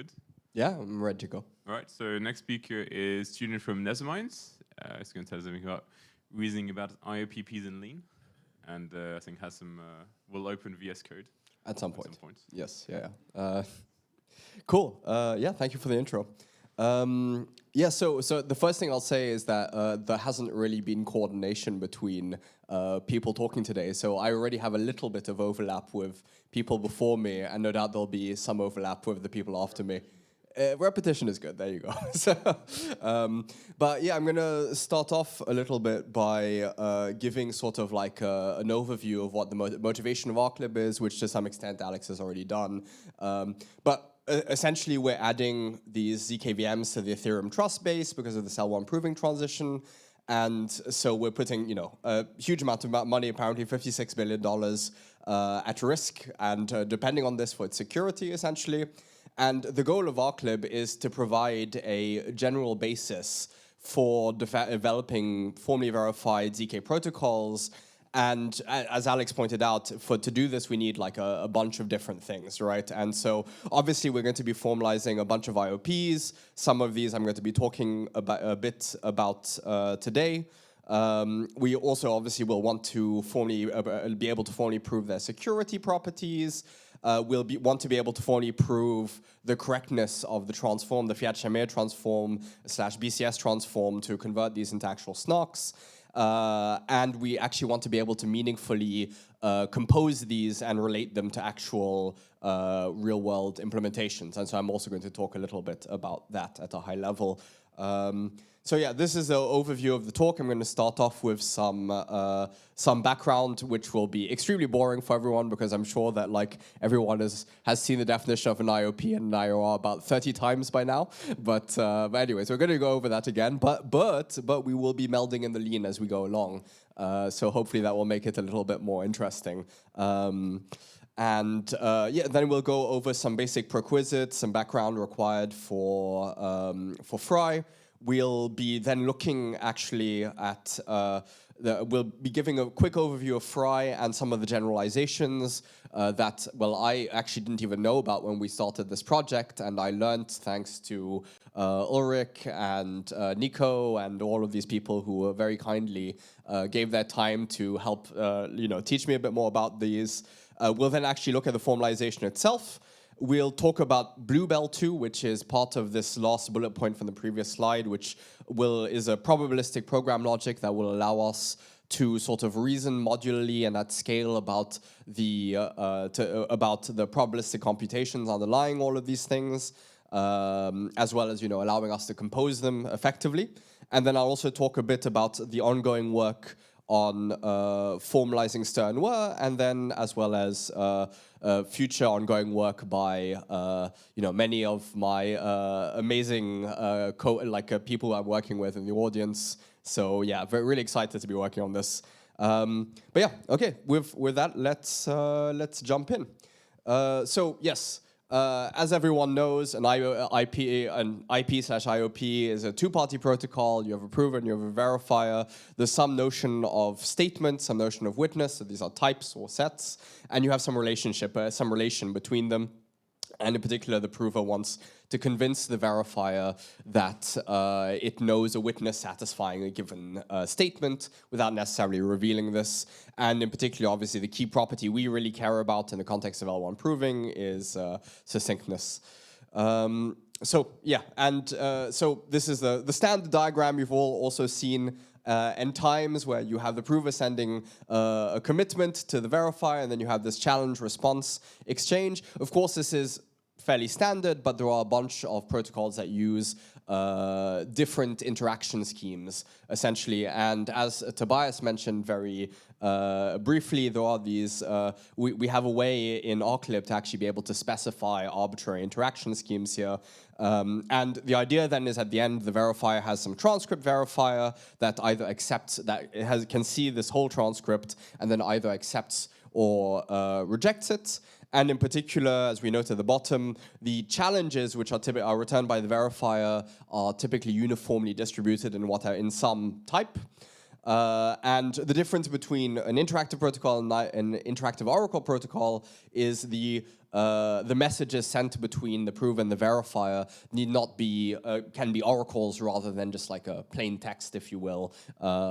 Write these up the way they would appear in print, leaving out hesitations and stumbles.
Good? Yeah, I'm ready to go. All right, so next speaker is Julian from Netherminds. He's going to tell us something about reasoning about IOPPs in Lean, and I think has some, will open VS Code. At some point. Yes, yeah. Cool, yeah, thank you for the intro. Yeah, so the first thing I'll say is that there hasn't really been coordination between people talking today, so I already have a little bit of overlap with people before me, and no doubt there'll be some overlap with the people after me. Repetition is good, there you go. But yeah, I'm gonna start off a little bit by giving sort of like an overview of what the motivation of RClib is, which to some extent Alex has already done. But essentially we're adding these ZKVMs to the Ethereum trust base because of the L1 proving transition. And so we're putting, you know, a huge amount of money, apparently $56 billion at risk, and depending on this for its security, essentially. And the goal of RClib is to provide a general basis for developing formally verified ZK protocols. And as Alex pointed out, to do this, we need like a bunch of different things, right? And so obviously we're going to be formalizing a bunch of IOPs. Some of these I'm going to be talking about a bit about today. We also obviously will want to formally be able to formally prove their security properties. We'll want to be able to formally prove the correctness of the transform, the Fiat Shamir transform / BCS transform, to convert these into actual SNOCs. And we actually want to be able to meaningfully compose these and relate them to actual real-world implementations. And so I'm also going to talk a little bit about that at a high level. So yeah, this is the overview of the talk. I'm going to start off with some background, which will be extremely boring for everyone, because I'm sure that like everyone has seen the definition of an IOP and an IOR about 30 times by now. But anyways, we're going to go over that again. But we will be melding in the lean as we go along. So hopefully that will make it a little bit more interesting. And yeah, then we'll go over some basic prerequisites, some background required for Fry. We'll be then looking actually at, we'll be giving a quick overview of Fry and some of the generalizations that, well, I actually didn't even know about when we started this project, and I learned thanks to Ulrich and Nico and all of these people who very kindly gave their time to help you know, teach me a bit more about these. We'll then actually look at the formalization itself. We'll talk about Bluebell 2, which is part of this last bullet point from the previous slide, which is a probabilistic program logic that will allow us to sort of reason modularly and at scale about the probabilistic computations underlying all of these things, as well as, you know, allowing us to compose them effectively. And then I'll also talk a bit about the ongoing work on formalizing Stern-Wer, and then as well as future ongoing work by you know, many of my amazing people I'm working with in the audience. So yeah, really excited to be working on this. But yeah, okay. With that, let's jump in. So yes. As everyone knows, an IP/IOP is a two-party protocol. You have a prover and you have a verifier. There's some notion of statement, some notion of witness. So these are types or sets, and you have some relation between them. And in particular, the prover wants to convince the verifier that it knows a witness satisfying a given statement without necessarily revealing this. And in particular, obviously, the key property we really care about in the context of L1 proving is succinctness. So yeah, and so this is the standard diagram you've all also seen n times, where you have the prover sending a commitment to the verifier, and then you have this challenge response exchange. Of course, this is fairly standard, but there are a bunch of protocols that use different interaction schemes, essentially. And as Tobias mentioned very briefly, there are these, we have a way in RClib to actually be able to specify arbitrary interaction schemes here. And the idea then is at the end, the verifier has some transcript verifier that either accepts, can see this whole transcript and then either accepts or rejects it. And in particular, as we note at the bottom, the challenges which are returned by the verifier are typically uniformly distributed in some type. And the difference between an interactive protocol and an interactive oracle protocol is the messages sent between the prover and the verifier need not be, can be oracles rather than just like a plain text, if you will,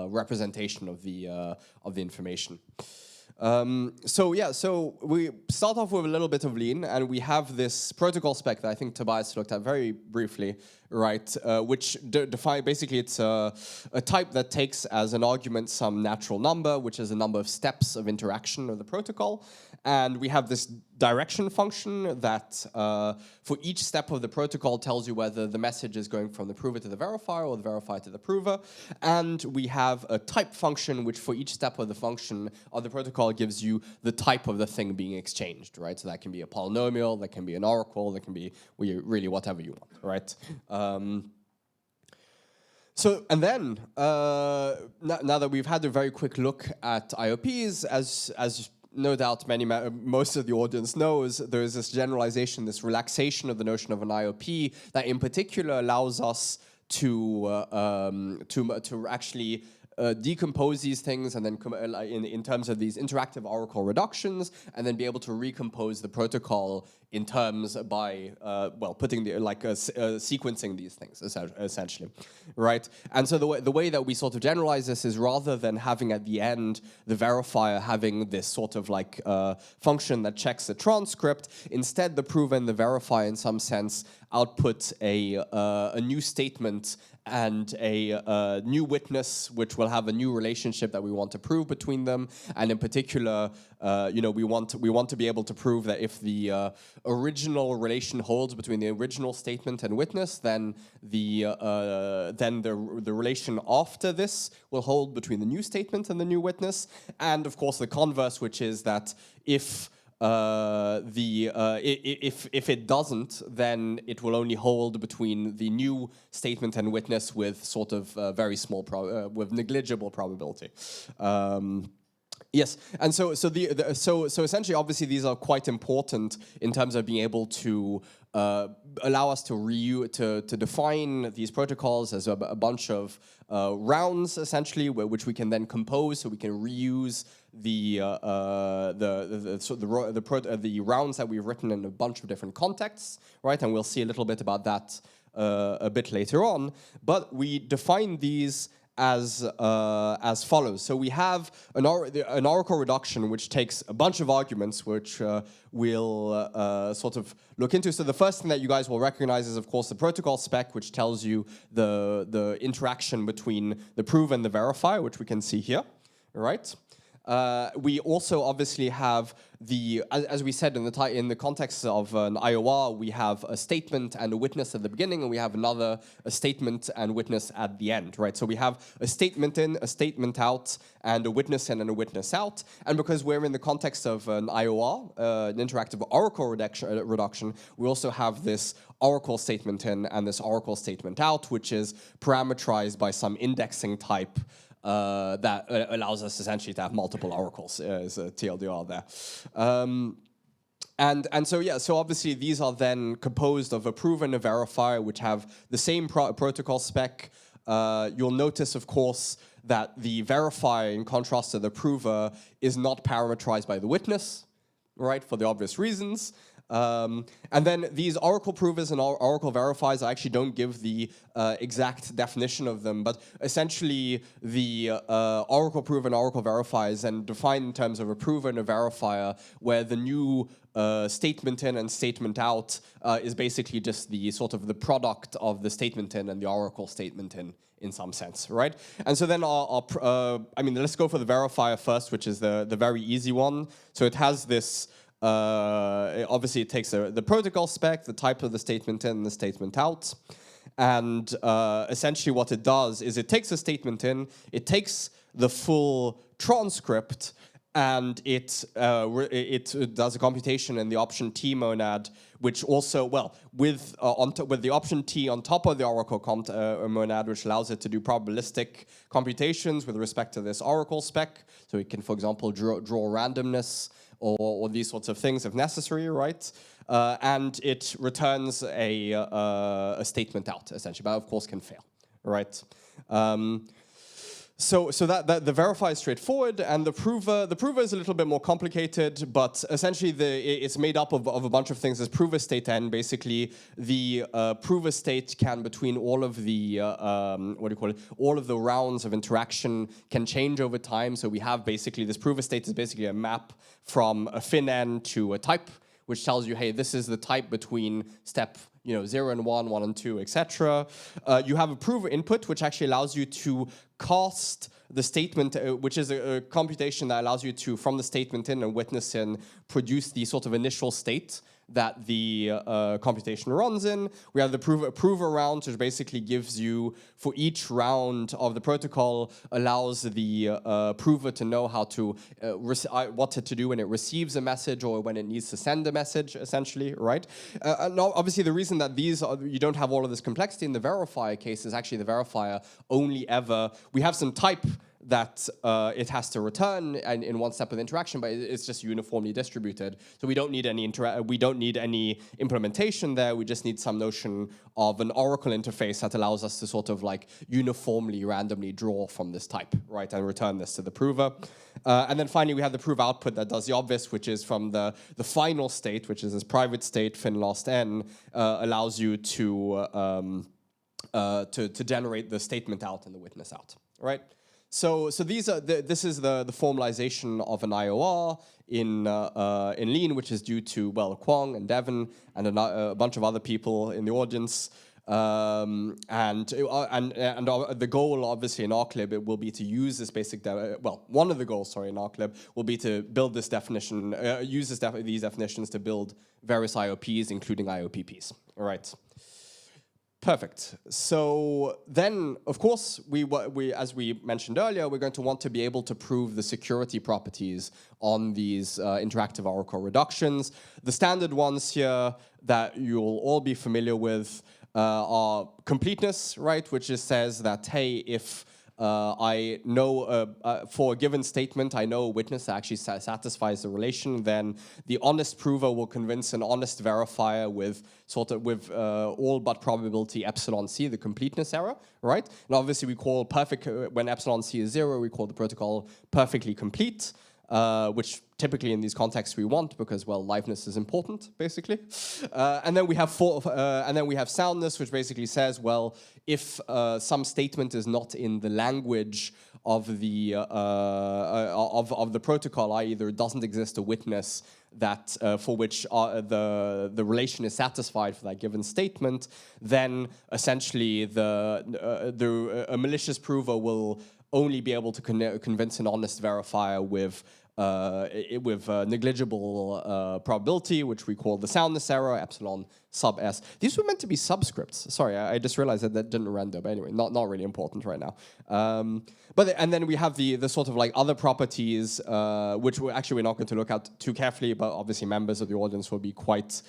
representation of the information. So yeah, so we start off with a little bit of Lean, and we have this protocol spec that I think Tobias looked at very briefly, right? Which define basically it's a type that takes as an argument some natural number, which is a number of steps of interaction of the protocol, and we have this direction function that for each step of the protocol tells you whether the message is going from the prover to the verifier or the verifier to the prover, and we have a type function which for each step of the function of the protocol gives you the type of the thing being exchanged, right? So that can be a polynomial, that can be an oracle, that can be really whatever you want, right? So, and then, now that we've had a very quick look at IOPs, as no doubt most of the audience knows, there is this generalization, this relaxation of the notion of an IOP that in particular allows us to actually decompose these things and then in terms of these interactive oracle reductions, and then be able to recompose the protocol in terms by well, putting the sequencing these things essentially, right? And so the way that we sort of generalize this is rather than having at the end the verifier having this sort of like function that checks the transcript, instead the prover and the verifier in some sense output a new statement and a new witness, which will have a new relationship that we want to prove between them. And in particular, you know, we want to be able to prove that if the original relation holds between the original statement and witness, then the relation after this will hold between the new statement and the new witness. And of course, the converse, which is that if if it doesn't, then it will only hold between the new statement and witness with sort of very small, with negligible probability. Yes, and so essentially, obviously, these are quite important in terms of being able to allow us to define these protocols as a bunch of rounds, essentially, which we can then compose, so we can reuse the rounds that we've written in a bunch of different contexts, right? And we'll see a little bit about that a bit later on. But we define these as follows. So we have an oracle reduction which takes a bunch of arguments, which we'll sort of look into. So the first thing that you guys will recognize is, of course, the protocol spec, which tells you the interaction between the prover and the verifier, which we can see here, right? We also obviously have as we said in the context of an IOR, we have a statement and a witness at the beginning, and we have a statement and witness at the end, right? So we have a statement in, a statement out, and a witness in and a witness out. And because we're in the context of an IOR, an interactive oracle reduction, we also have this oracle statement in and this oracle statement out, which is parameterized by some indexing type that allows us essentially to have multiple oracles, as a TLDR there. And so, yeah, so obviously these are then composed of a prover and a verifier, which have the same protocol spec. You'll notice, of course, that the verifier, in contrast to the prover, is not parameterized by the witness, right, for the obvious reasons. And then these oracle provers and oracle verifiers, I actually don't give the exact definition of them, but essentially the oracle prover and oracle verifier is then defined in terms of a prover and a verifier, where the new statement in and statement out is basically just the sort of the product of the statement in and the oracle statement in some sense, right? And so then I mean, let's go for the verifier first, which is the very easy one. So it has this obviously it takes the protocol spec, the type of the statement in and the statement out. And essentially what it does is it takes a statement in, it takes the full transcript, and it does a computation in the option T monad, which also, well, with the option T on top of the oracle monad, which allows it to do probabilistic computations with respect to this oracle spec. So it can, for example, draw randomness or these sorts of things if necessary, right? And it returns a statement out, essentially, but of course can fail, right? So that the verifier is straightforward, and the prover is a little bit more complicated, but essentially it's made up of a bunch of things. There's prover state n. Basically, the prover state can, between all of the all of the rounds of interaction, can change over time. So we have basically this prover state is basically a map from a fin n to a type, which tells you, hey, this is the type between step 0 and 1, 1 and 2, etc. You have a prover input, which actually allows you to cast the statement, which is a computation that allows you to, from the statement in and witness in, produce the sort of initial state that the computation runs in. We have the prover round, which basically gives you, for each round of the protocol, allows the prover to know how to what to do when it receives a message or when it needs to send a message, essentially, right? And obviously, the reason that you don't have all of this complexity in the verifier case is actually the verifier only ever, we have some type that it has to return and in one step of interaction, but it's just uniformly distributed. So we don't need any implementation there. We just need some notion of an Oracle interface that allows us to sort of like uniformly, randomly draw from this type, right, and return this to the prover. And then finally, we have the prove output that does the obvious, which is from the final state, which is this private state fin lost n, allows you to generate the statement out and the witness out, right? So these are this is the formalization of an IOR in Lean, which is due to, well, Kwong and Devon and a bunch of other people in the audience. And the goal, obviously, in RClib, it will be to use this basic, one of the goals, sorry, in RClib will be to build this definition, use these definitions to build various IOPs, including IOPPs. All right. Perfect. So then, of course, as we mentioned earlier, we're going to want to be able to prove the security properties on these interactive Oracle reductions. The standard ones here that you'll all be familiar with are completeness, right? Which just says that, hey, if I know for a given statement, I know a witness that actually satisfies the relation, then the honest prover will convince an honest verifier with all but probability epsilon c, the completeness error, right? And obviously we call perfect, when epsilon c is 0, we call the protocol perfectly complete. Which typically in these contexts we want because, well, liveness is important, basically. And then we have soundness, which basically says, well, if some statement is not in the language of the protocol, i.e., there doesn't exist a witness that for which the relation is satisfied for that given statement, then essentially a malicious prover will only be able to convince an honest verifier with negligible probability, which we call the soundness error, epsilon sub s. These were meant to be subscripts. Sorry, I just realized that didn't render, but anyway, not really important right now. And then we have the sort of like other properties, which we're not going to look at too carefully, but obviously members of the audience will be quite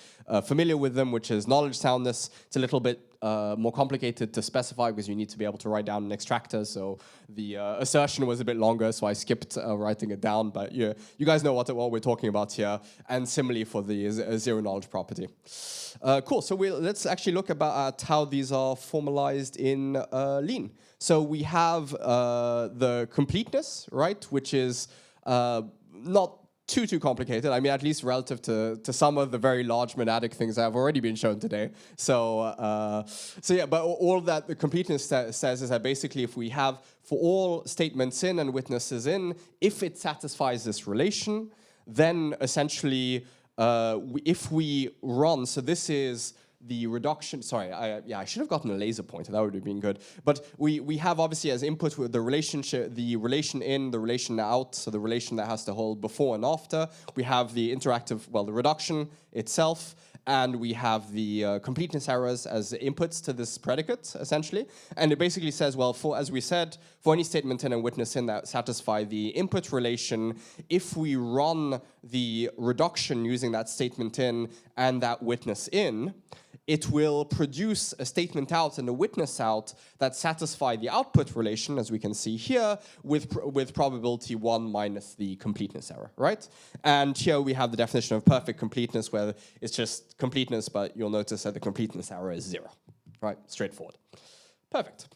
familiar with them, which is knowledge soundness. It's a little bit more complicated to specify because you need to be able to write down an extractor. So the assertion was a bit longer, so I skipped writing it down. But you guys know what we're talking about here. And similarly for the zero knowledge property. Cool. So let's actually look at how these are formalized in Lean. So we have the completeness, right, which is not too complicated. I mean, at least relative to some of the very large monadic things that have already been shown today. So yeah, but all that the completeness says is that basically if we have for all statements in and witnesses in, if it satisfies this relation, then essentially if we run, so this is the reduction, sorry, I should have gotten a laser pointer, that would have been good. But we have obviously as input with the relationship, the relation in, the relation out, so the relation that has to hold before and after. We have the interactive, well, the reduction itself, and we have the completeness errors as inputs to this predicate, essentially. And it basically says, well, as we said, for any statement in and witness in that satisfy the input relation, if we run the reduction using that statement in and that witness in, it will produce a statement out and a witness out that satisfy the output relation, as we can see here, with probability 1 minus the completeness error, right? And here we have the definition of perfect completeness, where it's just completeness, but you'll notice that the completeness error is 0, right? Straightforward. Perfect.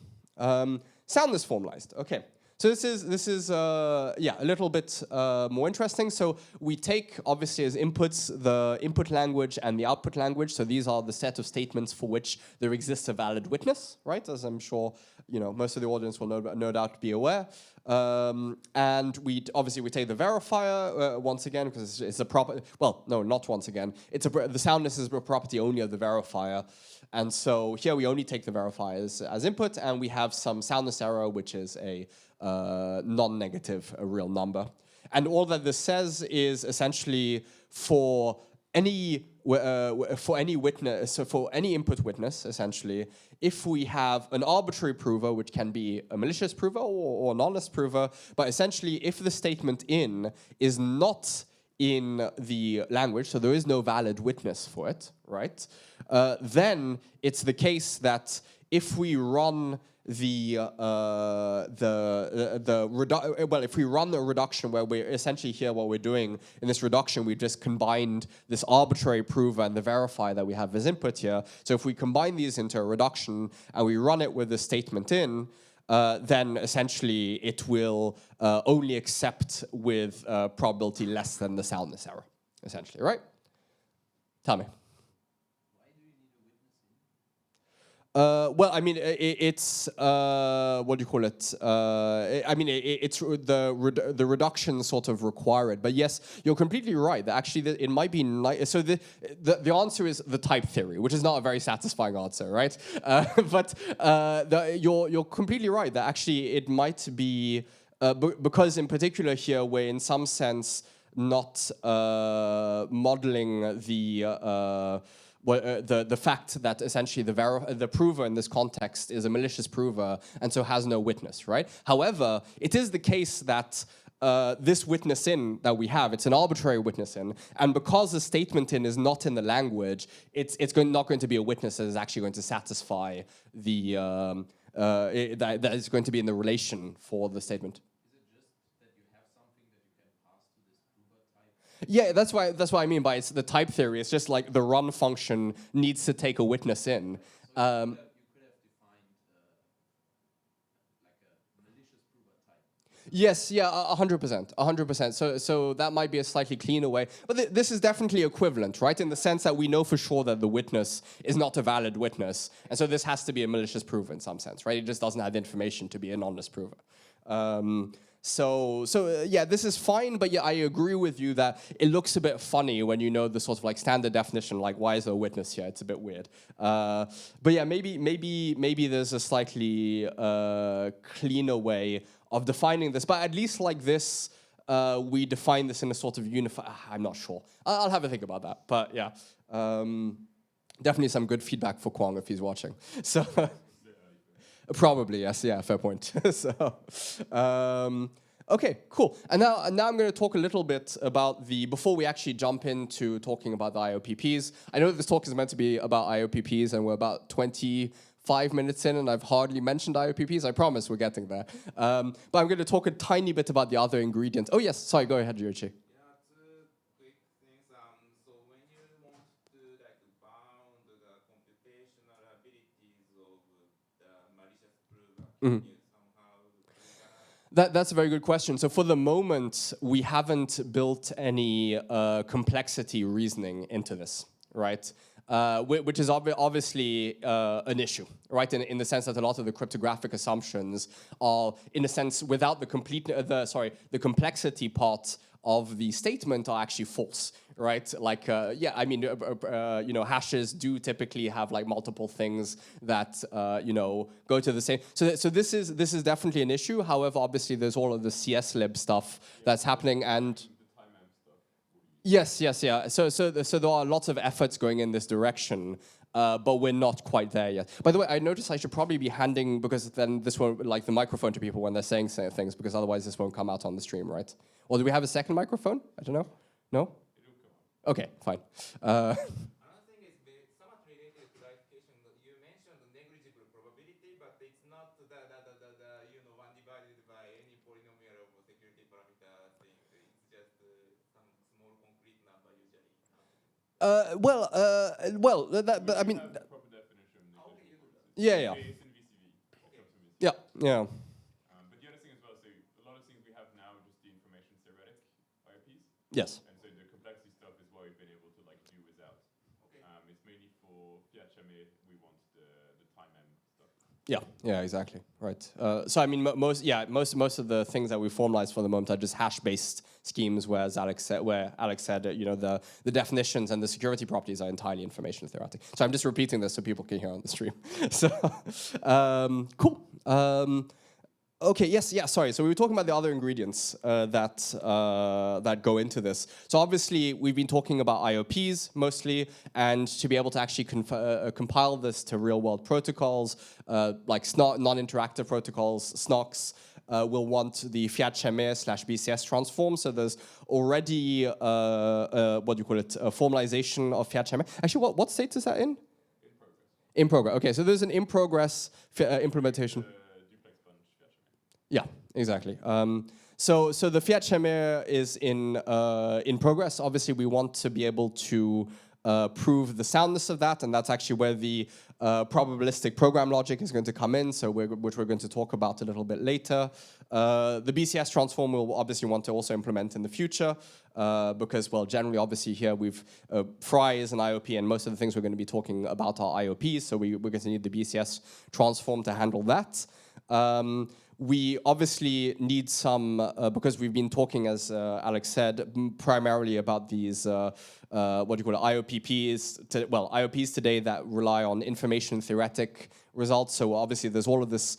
Soundness formalized. Okay. So this is yeah, a little bit more interesting. So we take obviously as inputs the input language and the output language. So these are the set of statements for which there exists a valid witness, right? As I'm sure most of the audience will no doubt be aware. And we take the verifier once again because it's a proper. Well, no, not once again. The soundness is a property only of the verifier. And so here we only take the verifiers as input, and we have some soundness error, which is a non-negative, a real number. And all that this says is essentially for any witness, so for any input witness, essentially, if we have an arbitrary prover, which can be a malicious prover or an honest prover, but essentially if the statement in is not in the language, so there is no valid witness for it, right? Then it's the case that if we run if we run a reduction where we're essentially here, what we're doing in this reduction, we just combined this arbitrary prover and the verifier that we have as input here. So if we combine these into a reduction and we run it with the statement in, then essentially it will only accept with probability less than the soundness error, essentially, right? Tell me. Well, I mean, it's what do you call it? I mean, it's the reduction sort of require it. But yes, you're completely right. That actually, it might be nice. So the answer is the type theory, which is not a very satisfying answer, right? But you're completely right. That actually it might be because in particular here we're in some sense not modeling the fact that essentially the prover in this context is a malicious prover and so has no witness, right? However, it is the case that this witness in that we have, it's an arbitrary witness in, and because the statement in is not in the language, it's not going to be a witness that is actually going to satisfy the that is going to be in the relation for the statement. Yeah, that's what I mean by it's the type theory. It's just like the run function needs to take a witness in. Yes, yeah, 100%, 100%. So that might be a slightly cleaner way, but this is definitely equivalent, right? In the sense that we know for sure that the witness is not a valid witness, and so this has to be a malicious prover in some sense, right? It just doesn't have information to be an honest prover. Yeah, this is fine, but yeah, I agree with you that it looks a bit funny when you know the sort of like standard definition, like why is there a witness here? It's a bit weird. But yeah, maybe there's a slightly cleaner way of defining this, but at least like this, we define this in a sort of unified. I'm not sure. I'll have a think about that. But yeah, definitely some good feedback for Kwong if he's watching. So. Probably, yes. Yeah, fair point. So, okay, cool. And now I'm going to talk a little bit about before we actually jump into talking about the IOPPs. I know this talk is meant to be about IOPPs, and we're about 25 minutes in, and I've hardly mentioned IOPPs. I promise we're getting there. But I'm going to talk a tiny bit about the other ingredients. Oh, yes. Sorry, go ahead, Ryuichi. Mm-hmm. That's a very good question. So for the moment, we haven't built any complexity reasoning into this, right? Which is obviously an issue, right? In the sense that a lot of the cryptographic assumptions are, in a sense, without the complexity part of the statement are actually false, right? Like, yeah, I mean, hashes do typically have like multiple things that go to the same. So this is definitely an issue. However, obviously, there's all of the CSLib stuff that's happening, and yes, yeah. So there are lots of efforts going in this direction. But we're not quite there yet. By the way, I noticed I should probably be handing, because then this won't, like the microphone to people when they're saying things, because otherwise this won't come out on the stream, right? Or do we have a second microphone? I don't know. No? Okay, fine. Another thing is somewhat related to clarification. You mentioned the negligible probability, but it's not the 1 divided by any polynomial of security parameter thing. It's just some small concrete number usually. I mean, yeah. It's in VCV. Yeah. But the other thing as well, so Yes. And so the complexity stuff is what we've been able to like do without. Okay. It's mainly for Fiat Chame, we want the time M stuff. Yeah, exactly. Right. So I mean, most of the things that we formalized for the moment are just hash-based schemes, whereas Alex said, you know, the definitions and the security properties are entirely information theoretic. So I'm just repeating this so people can hear on the stream. So, cool. Okay, yes, yeah, sorry. So we were talking about the other ingredients that go into this. So obviously, we've been talking about IOPs mostly, and to be able to actually compile this to real-world protocols, like non-interactive protocols, SNOCs, we'll want the Fiat Chame/BCS transform. So there's already, what do you call it, a formalization of Fiat Chame. Actually, what state is that in? In progress. In progress. Okay, so there's an in-progress implementation. Yeah, exactly. So the Fiat Chame is in progress. Obviously, we want to be able to prove the soundness of that, and that's actually where the probabilistic program logic is going to come in, so which we're going to talk about a little bit later. The BCS transform we'll obviously want to also implement in the future, because, well, generally, obviously, here Fry is an IOP, and most of the things we're going to be talking about are IOPs, so we're going to need the BCS transform to handle that. We obviously need some, because we've been talking, as Alex said, primarily about these, what do you call it, IOPPs, IOPs today that rely on information theoretic results. So obviously there's all of this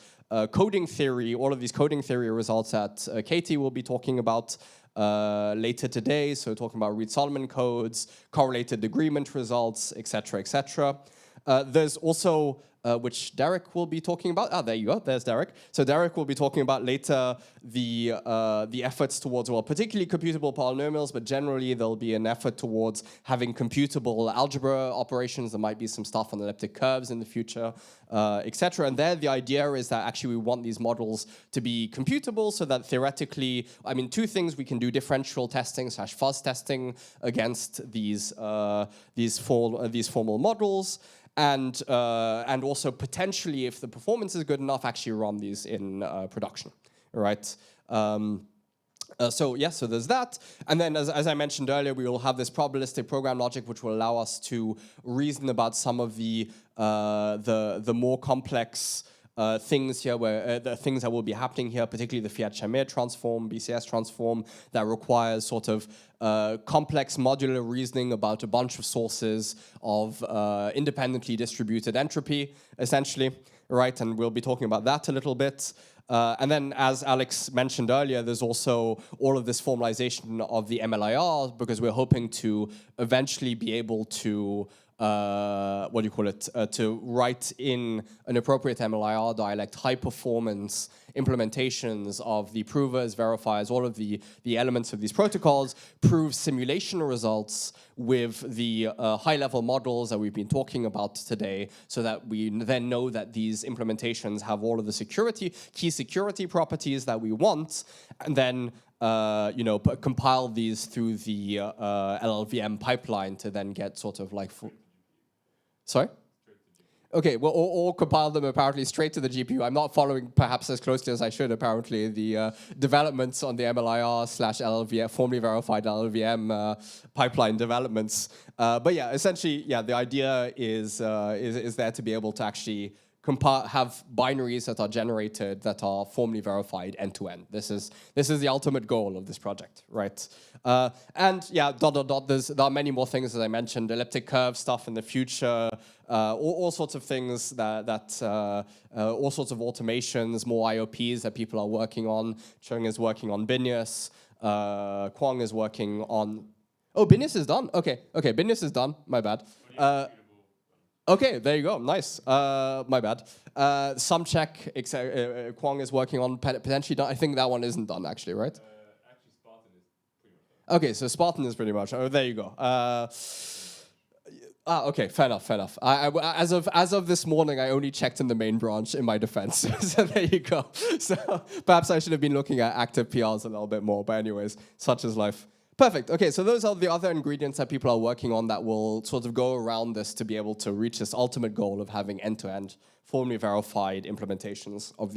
coding theory, all of these coding theory results that Katie will be talking about later today. So talking about Reed-Solomon codes, correlated agreement results, etc., etc. There's also, which Derek will be talking about. There you go. There's Derek. So Derek will be talking about later the efforts towards, well, particularly computable polynomials, but generally there'll be an effort towards having computable algebra operations. There might be some stuff on elliptic curves in the future, etc. And there, the idea is that actually we want these models to be computable, so that theoretically, I mean, two things: we can do differential testing / fuzz testing against these formal models. And also potentially, if the performance is good enough, actually run these in production, right? So there's that. And then, as I mentioned earlier, we will have this probabilistic program logic, which will allow us to reason about some of the more complex things here, where the things that will be happening here, particularly the Fiat Chame transform, BCS transform, that requires sort of complex modular reasoning about a bunch of sources of independently distributed entropy, essentially, right? And we'll be talking about that a little bit. And then, as Alex mentioned earlier, there's also all of this formalization of the MLIR, because we're hoping to eventually be able to to write in an appropriate MLIR dialect high-performance implementations of the provers, verifiers, all of the elements of these protocols, prove simulation results with the high-level models that we've been talking about today, so that we then know that these implementations have all of the key security properties that we want, and then compile these through the LLVM pipeline to then get sort of like Sorry? Okay, well, or compile them apparently straight to the GPU. I'm not following perhaps as closely as I should, apparently, the developments on the MLIR/LLVM, formally verified LLVM pipeline developments. But yeah, essentially, the idea is there to be able to actually have binaries that are generated that are formally verified end-to-end. This is the ultimate goal of this project, right? And yeah, ... there are many more things, as I mentioned, elliptic curve stuff in the future, all sorts of things all sorts of automations, more IOPs that people are working on. Chung is working on Binius. Kwong is working on... Oh, Binius is done? Okay, Binius is done. My bad. Okay, there you go. Nice. My bad. Some check. Kwong is working on potentially done. I think that one isn't done, actually, right? Actually, Spartan is pretty much done. Okay, so Spartan is pretty much. Oh, there you go. Okay, fair enough. As of this morning, I only checked in the main branch in my defense. So there you go. So perhaps I should have been looking at active PRs a little bit more. But anyways, such is life. Perfect. Okay, so those are the other ingredients that people are working on that will sort of go around this to be able to reach this ultimate goal of having end-to-end, formally verified implementations of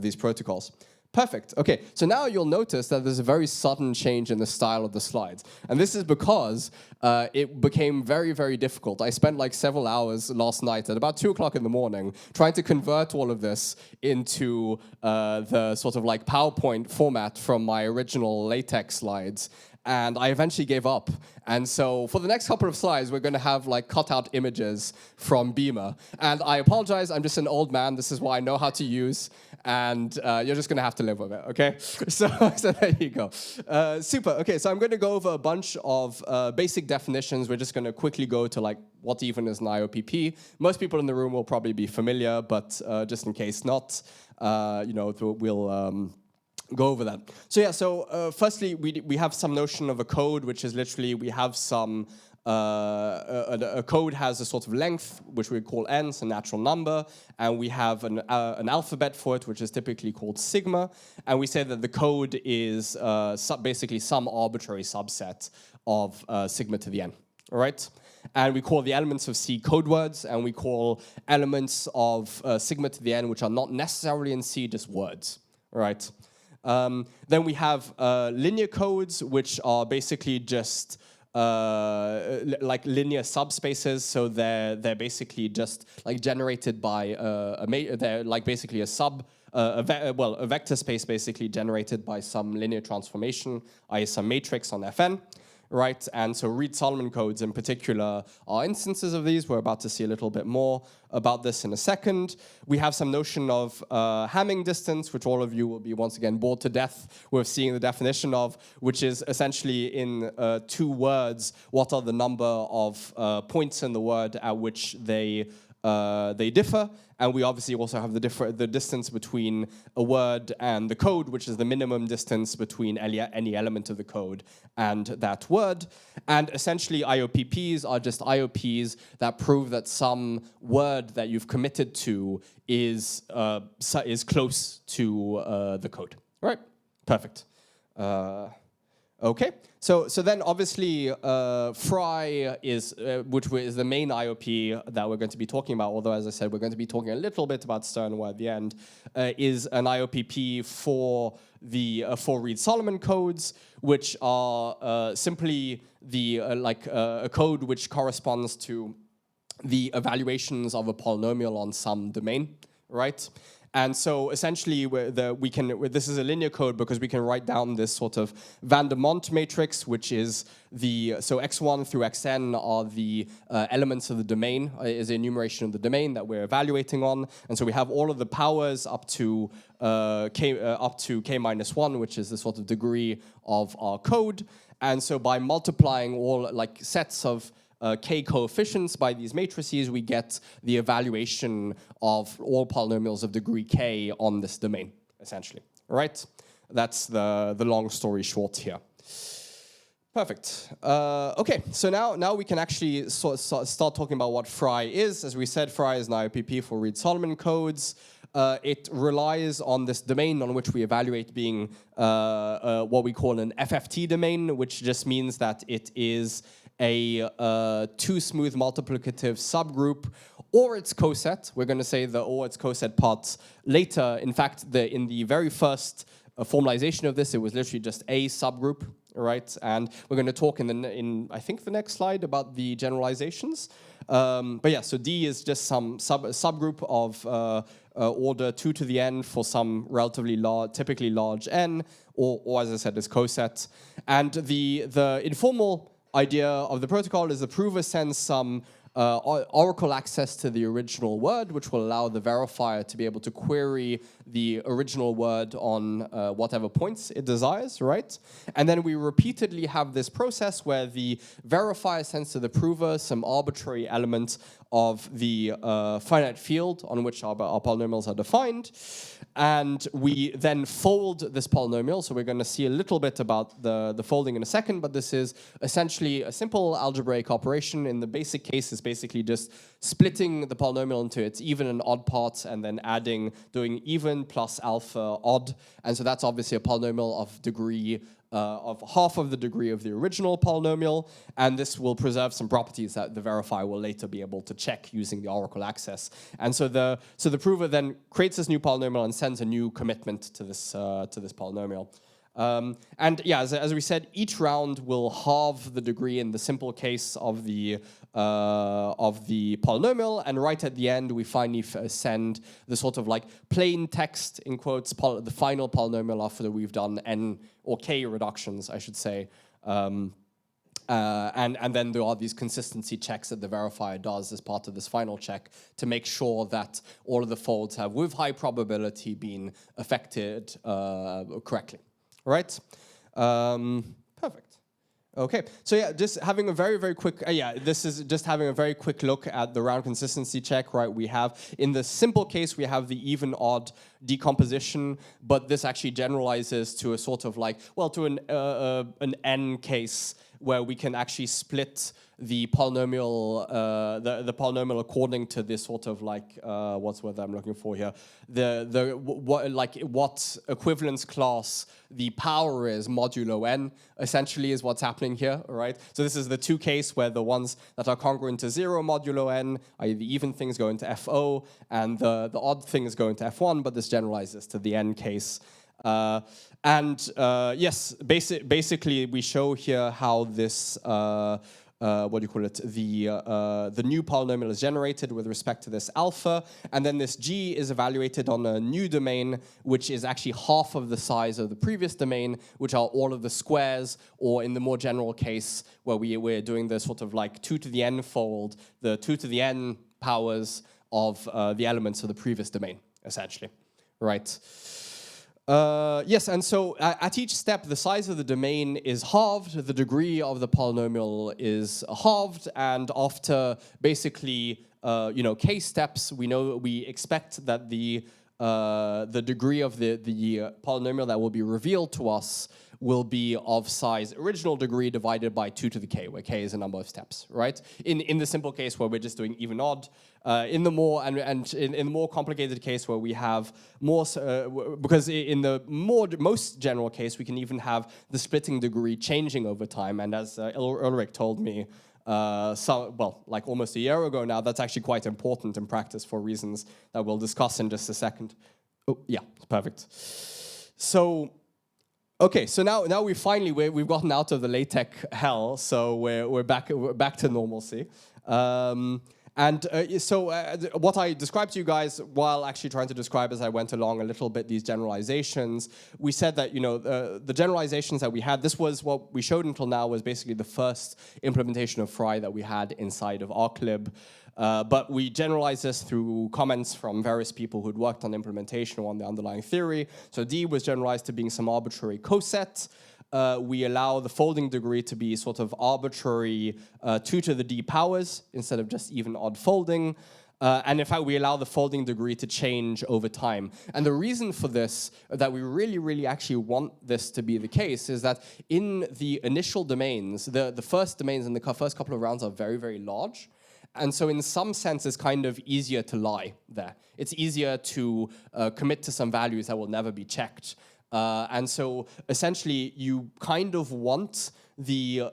these protocols. Perfect. Okay, so now you'll notice that there's a very sudden change in the style of the slides. And this is because it became very, very difficult. I spent like several hours last night at about 2 o'clock in the morning trying to convert all of this into the sort of like PowerPoint format from my original LaTeX slides. And I eventually gave up. And so for the next couple of slides, we're going to have like cutout images from Beamer. And I apologize, I'm just an old man. This is what I know how to use. And you're just going to have to live with it, okay? So there you go. Super. Okay, so I'm going to go over a bunch of basic definitions. We're just going to quickly go to like what even is an IOPP. Most people in the room will probably be familiar, but just in case not, we'll go over that. So yeah, firstly, we have some notion of a code, which is literally we have some, a code has a sort of length, which we call n, so natural number, and we have an alphabet for it, which is typically called sigma, and we say that the code is basically some arbitrary subset of sigma to the n, all right? And we call the elements of C code words, and we call elements of sigma to the n, which are not necessarily in C, just words, all right? Then we have linear codes, which are basically just like linear subspaces. So they're basically just like generated by they're like basically a vector space basically generated by some linear transformation, i.e. some matrix on Fn. Right, and so Reed-Solomon codes in particular are instances of these. We're about to see a little bit more about this in a second. We have some notion of Hamming distance, which all of you will be once again bored to death with seeing the definition of, which is essentially in 2 words, what are the number of points in the word at which they differ, and we obviously also have the distance between a word and the code, which is the minimum distance between any element of the code and that word. And essentially, IOPPs are just IOPs that prove that some word that you've committed to is close to the code. All right, perfect. Okay, so then obviously Fry is, which is the main IOP that we're going to be talking about, although as I said, we're going to be talking a little bit about Sternway at the end, is an IOPP for Reed-Solomon codes, which are simply a code which corresponds to the evaluations of a polynomial on some domain, right? And so essentially, this is a linear code because we can write down this sort of Van der Monte matrix, which is so x1 through xn are the elements of the domain, is the enumeration of the domain that we're evaluating on. And so we have all of the powers up to k minus 1, which is the sort of degree of our code. And so by multiplying all like sets of k coefficients by these matrices, we get the evaluation of all polynomials of degree k on this domain, essentially. All right? That's the long story short here. Perfect. Okay, so now we can actually start talking about what Fry is. As we said, Fry is an IOPP for Reed-Solomon codes. It relies on this domain on which we evaluate being what we call an FFT domain, which just means that it is a two-smooth multiplicative subgroup, or its coset. We're going to say the or its coset parts later. In fact, in the very first formalization of this, it was literally just a subgroup, right? And we're going to talk in I think the next slide about the generalizations. But yeah, so D is just some subgroup of order 2 to the n for some relatively large, typically large n, or as I said, is coset. And the informal idea of the protocol is the prover sends some oracle access to the original word, which will allow the verifier to be able to query the original word on whatever points it desires, right? And then we repeatedly have this process where the verifier sends to the prover some arbitrary element of the finite field on which our polynomials are defined. And we then fold this polynomial. So we're going to see a little bit about the folding in a second, but this is essentially a simple algebraic operation. In the basic case, it's basically just splitting the polynomial into its even and odd parts and then doing even plus alpha odd. And so that's obviously a polynomial of degree of half of the degree of the original polynomial, and this will preserve some properties that the verifier will later be able to check using the Oracle access. And so the prover then creates this new polynomial and sends a new commitment to this polynomial. And yeah, as we said, each round will halve the degree in the simple case of the polynomial, and right at the end we finally send the sort of like plain text in quotes the final polynomial after we've done n or k reductions, I should say. And then there are these consistency checks that the verifier does as part of this final check to make sure that all of the folds have, with high probability, been affected correctly. All right? Perfect. Okay, so yeah, just having a very quick, this is just having a very quick look at the round consistency check, right? We have, in the simple case, we have the even-odd decomposition, but this actually generalizes to a sort of like, well, to an n case where we can actually split the polynomial, the polynomial according to this sort of like, what's the word I'm looking for here? What equivalence class the power is modulo n, essentially is what's happening here, all right? So this is the two case where the ones that are congruent to 0 modulo n, i.e. the even things go into FO, and the odd things go into F1, but this generalizes to the n case. Yes, basically we show here how this, what do you call it, the new polynomial is generated with respect to this alpha, and then this G is evaluated on a new domain, which is actually half of the size of the previous domain, which are all of the squares, or in the more general case, where we're doing the sort of like 2 to the n fold, the 2 to the n powers of the elements of the previous domain, essentially, right? Yes, and so at each step, the size of the domain is halved, the degree of the polynomial is halved, and after basically, k steps, we expect that the degree of the polynomial that will be revealed to us will be of size original degree divided by 2 to the k, where k is a number of steps, right? In the simple case where we're just doing even odd, in the more in the more complicated case where we have more, because in the most general case we can even have the splitting degree changing over time, and as Ulrich told me, like almost a year ago now, that's actually quite important in practice for reasons that we'll discuss in just a second. Oh yeah, perfect. So. Okay, so now we've gotten out of the LaTeX hell, so we're back to normalcy. What I described to you guys while actually trying to describe as I went along a little bit these generalizations, we said that the generalizations that we had, this was what we showed until now was basically the first implementation of Fry that we had inside of ArcLib. But we generalized this through comments from various people who'd worked on implementation or on the underlying theory. So D was generalized to being some arbitrary coset. We allow the folding degree to be sort of arbitrary 2 to the D powers instead of just even odd folding. And in fact, we allow the folding degree to change over time. And the reason for this, that we really actually want this to be the case, is that in the initial domains, the first domains in the first couple of rounds are very large. And so in some sense, it's kind of easier to lie there. It's easier to commit to some values that will never be checked. And so essentially, you kind of want the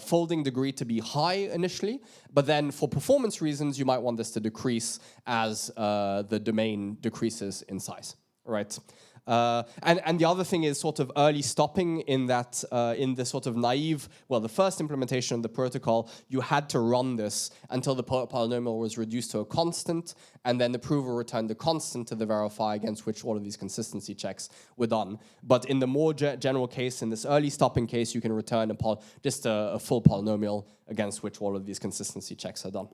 folding degree to be high initially, but then for performance reasons, you might want this to decrease as the domain decreases in size, right? And the other thing is sort of early stopping in that, in the sort of naive, well, the first implementation of the protocol, you had to run this until the polynomial was reduced to a constant, and then the prover returned the constant to the verifier against which all of these consistency checks were done. But in the more general case, in this early stopping case, you can return just a full polynomial against which all of these consistency checks are done.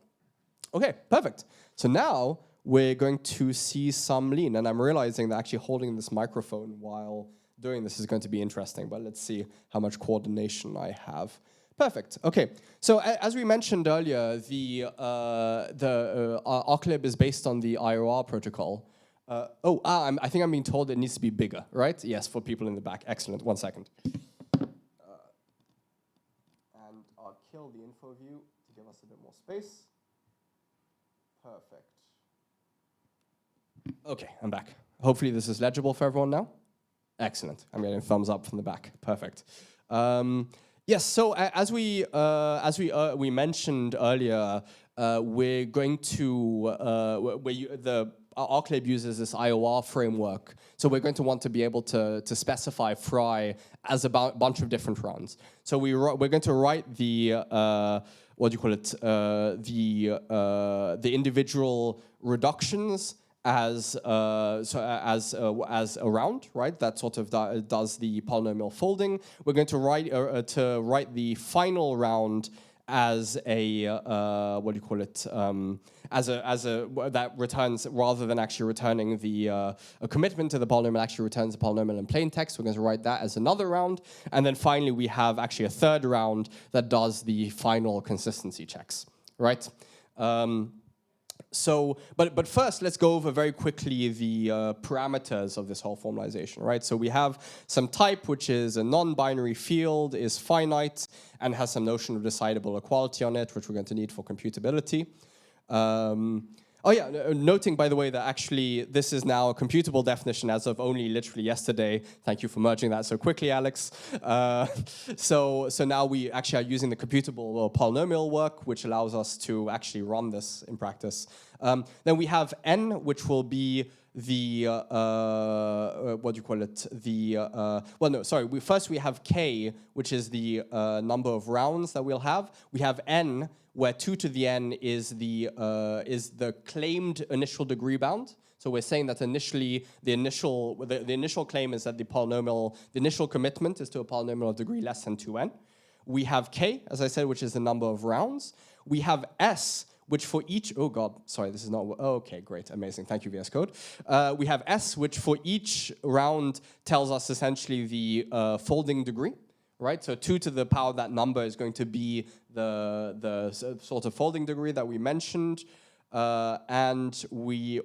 Okay, perfect. So now, we're going to see some lean, and I'm realizing that actually holding this microphone while doing this is going to be interesting, but let's see how much coordination I have. Perfect, okay. So as we mentioned earlier, the ArcLib is based on the IOR protocol. I think I'm being told it needs to be bigger, right? Yes, for people in the back, excellent, 1 second. And I'll kill the info view to give us a bit more space. Perfect. Okay, I'm back. Hopefully this is legible for everyone now. Excellent. I'm getting a thumbs up from the back. Perfect. Yes. So as we mentioned earlier, we're going to Arclib uses this IOR framework. So we're going to want to be able to specify Fry as a bunch of different rounds. So we're going to write the the individual reductions as a round, right? That sort of does the polynomial folding. We're going to write the final round as a that returns, rather than actually returning the a commitment to the polynomial, actually returns the polynomial in plain text. We're going to write that as another round, and then finally we have actually a third round that does the final consistency checks, right? But first, let's go over very quickly the parameters of this whole formalization, right? So we have some type, which is a non-binary field, is finite, and has some notion of decidable equality on it, which we're going to need for computability. Noting, by the way, that actually this is now a computable definition as of only literally yesterday. Thank you for merging that so quickly, Alex. So now we actually are using the computable or polynomial work, which allows us to actually run this in practice. Then we have n, which will be the first we have k, which is the number of rounds that we'll have. We have n, where 2 to the n is the claimed initial degree bound. So we're saying that initially the initial claim is that the initial commitment is to a polynomial of degree less than 2n. We have k, as I said, which is the number of rounds. We have s, which for each, oh god, sorry, this is not, okay, great, amazing, thank you, VS Code. We have s, which for each round tells us essentially the folding degree, right? So 2 to the power of that number is going to be the sort of folding degree that we mentioned. And we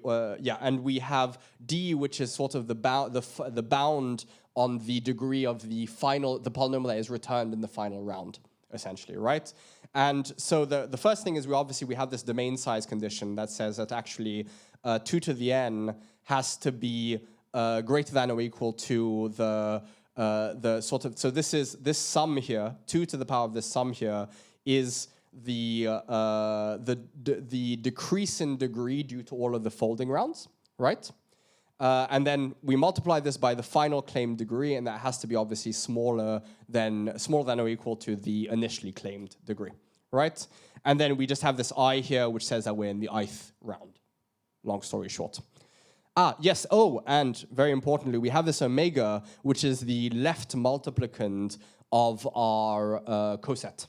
have d, which is sort of the bound on the degree of the polynomial that is returned in the final round, essentially, right? And so the first thing is we have this domain size condition that says that actually 2 to the n has to be greater than or equal to the sort of, so this sum here, 2 to the power of this sum here is the decrease in degree due to all of the folding rounds, right? And then we multiply this by the final claimed degree, and that has to be obviously smaller than or equal to the initially claimed degree, right? And then we just have this I here, which says that we're in the ith round. Long story short. Yes, and very importantly, we have this omega, which is the left multiplicand of our coset,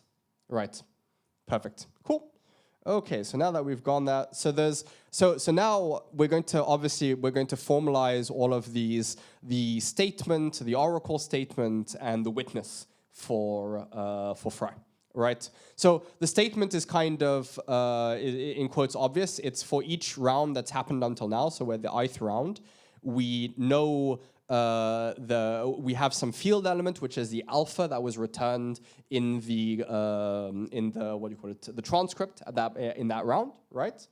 right? Perfect, cool. Okay, so now that we've gone that, so now we're going to formalize all of these, the statement, the oracle statement, and the witness for Fry, right? So the statement is kind of, in quotes, obvious. It's for each round that's happened until now, so we're the ith round. We know we have some field element, which is the alpha that was returned in the the transcript in that round, right?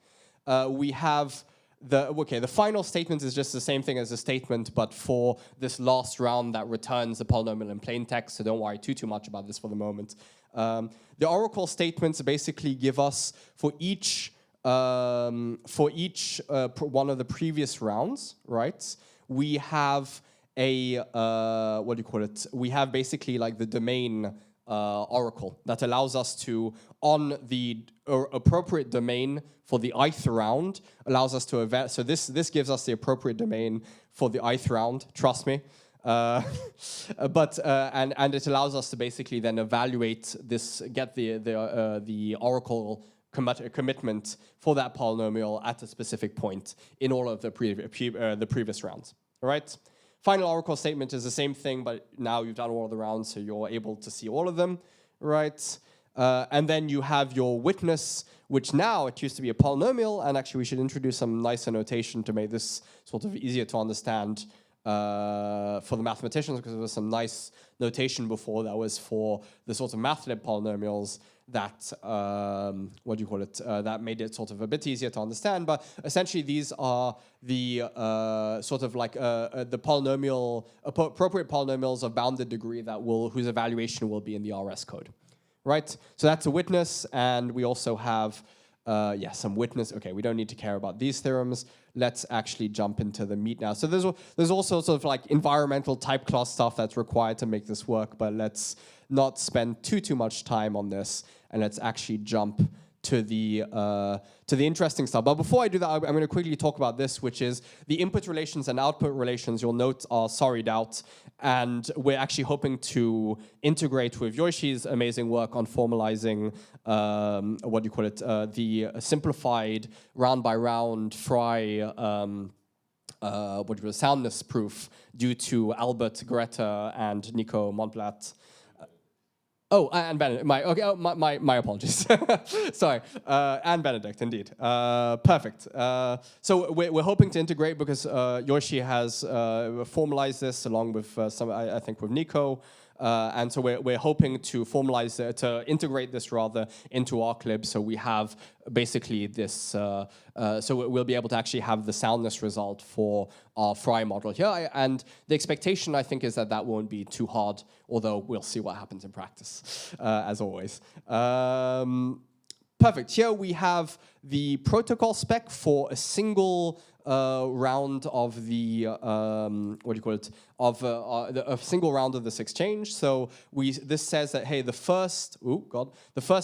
We have the final statement is just the same thing as the statement, but for this last round that returns the polynomial in plain text. So don't worry too much about this for the moment. The oracle statements basically give us for each one of the previous rounds, right? We have a we have basically like the domain oracle that allows us to, on the appropriate domain for the ith round, allows us to evaluate. So this gives us the appropriate domain for the ith round. Trust me. And it allows us to basically then evaluate this, get the oracle commitment for that polynomial at a specific point in all of the previous rounds. All right. Final oracle statement is the same thing, but now you've done all of the rounds, so you're able to see all of them, right? And then you have your witness, which now it used to be a polynomial, and actually we should introduce some nicer notation to make this sort of easier to understand. mathematicians, because there was some nice notation before that was for the sort of mathlib polynomials that, that made it sort of a bit easier to understand. But essentially these are the sort of like the polynomial, appropriate polynomials of bounded degree that whose evaluation will be in the RS code, right? So that's a witness, and we also have some witness. Okay, we don't need to care about these theorems. Let's actually jump into the meat now. So there's also sort of like environmental type class stuff that's required to make this work, but let's not spend too much time on this, and let's actually jump to the interesting stuff. But before I do that, I'm going to quickly talk about this, which is the input relations and output relations. You'll note are sorried out, and we're actually hoping to integrate with Yoshi's amazing work on formalizing the simplified round by round Frey soundness proof due to Albert Greta and Nico Montblat. Oh, and Benedict. My apologies. Sorry, and Benedict, indeed. Perfect. So we're hoping to integrate because Yoshi has formalized this along with I think with Nico. And so we're hoping to formalize to integrate this rather into our clip, so we have basically this. So we'll be able to actually have the soundness result for our Frey model here. And the expectation, I think, is that that won't be too hard, although we'll see what happens in practice, as always. Perfect. Here we have the protocol spec for a single round of the a single round of this exchange. So this says that hey, the first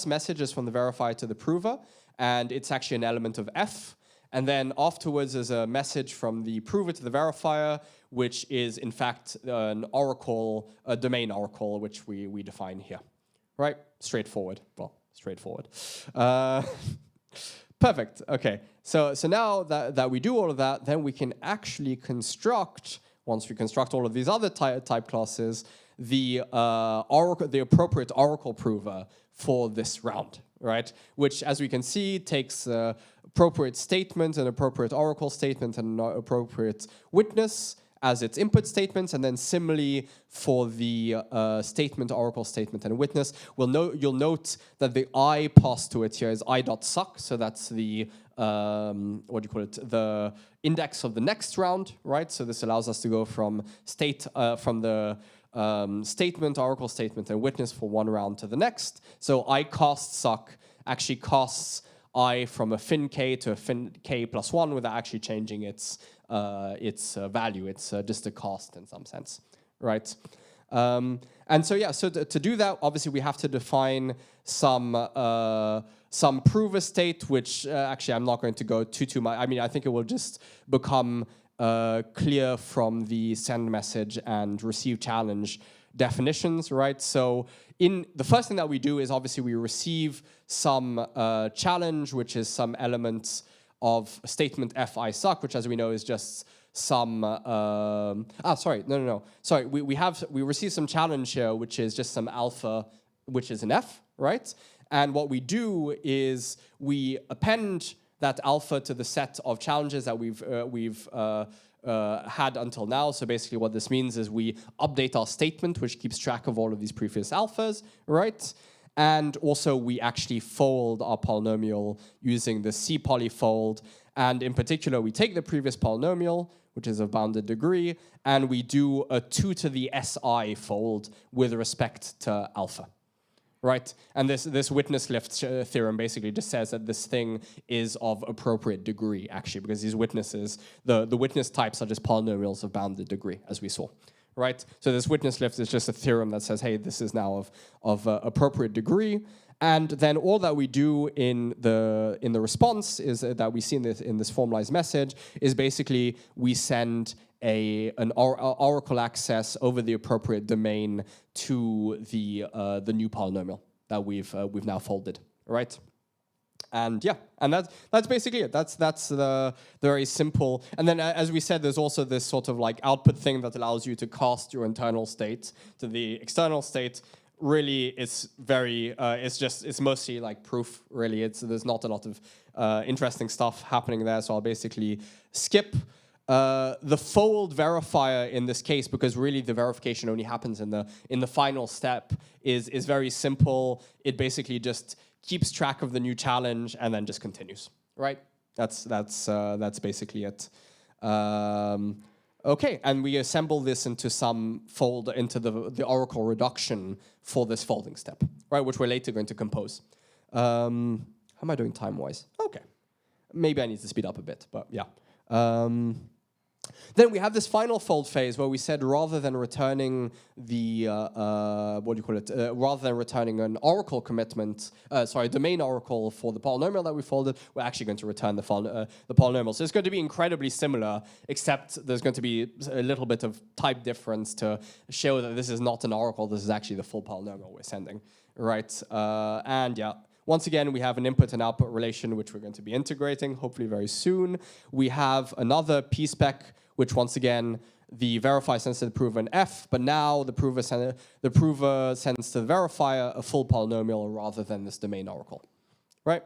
message is from the verifier to the prover, and it's actually an element of F. And then afterwards is a message from the prover to the verifier, which is in fact an oracle, a domain oracle, which we define here. Right? Straightforward. Well, straightforward. Perfect. Okay. So now that we do all of that, then we can actually construct, once we construct all of these other type classes, the appropriate oracle prover for this round, right? Which, as we can see, takes appropriate statement, an appropriate oracle statement, and an appropriate witness as its input statements, and then similarly for the statement, oracle statement, and witness, you'll note that the I passed to it here is I.suck, so that's the the index of the next round, right? So this allows us to go from the statement, oracle statement, and witness for one round to the next. So I cast suck actually casts I from a fin k to a fin k plus 1 without actually changing its value. It's just a cast in some sense, right? And so yeah, so to do that, obviously we have to define some prover state, which actually I'm not going to go too much. I mean, I think it will just become clear from the send message and receive challenge definitions, right? So the first thing that we do is obviously we receive some challenge, which is some elements of statement fi suck, which as we know is just some sorry, we receive some challenge here, which is just some alpha, which is an f, right? And what we do is we append that alpha to the set of challenges that we've had until now. So basically what this means is we update our statement, which keeps track of all of these previous alphas, right? And also we actually fold our polynomial using the cpolyfold. And in particular, we take the previous polynomial, which is of bounded degree, and we do a 2 to the si fold with respect to alpha. Right, and this witness lift theorem basically just says that this thing is of appropriate degree, actually, because these witnesses, the witness types are just polynomials of bounded degree, as we saw. Right, so this witness lift is just a theorem that says, hey, this is now of appropriate degree, and then all that we do in the response is that we see in this formalized message is basically we send an oracle access over the appropriate domain to the new polynomial that we've now folded, right? And yeah, and that's basically it. That's the very simple. And then as we said, there's also this sort of like output thing that allows you to cast your internal state to the external state. Really, it's very it's mostly like proof. Really, there's not a lot of interesting stuff happening there. So I'll basically skip. the fold verifier in this case, because really the verification only happens in the final step, is very simple. It basically just keeps track of the new challenge and then just continues, right? That's basically it. Okay, and we assemble this into some fold, into the Oracle reduction for this folding step, right? Which we're later going to compose. How am I doing time-wise? Okay, maybe I need to speed up a bit, but yeah. Then we have this final fold phase where we said rather than returning the, rather than returning an oracle commitment, domain oracle for the polynomial that we folded, we're actually going to return the polynomial. So it's going to be incredibly similar, except there's going to be a little bit of type difference to show that this is not an oracle, this is actually the full polynomial we're sending, right? And yeah. Once again, we have an input and output relation, which we're going to be integrating, hopefully very soon. We have another p-spec, which once again, the verifier sends to the prover an f, but now the prover sends to the verifier a full polynomial rather than this domain oracle, right?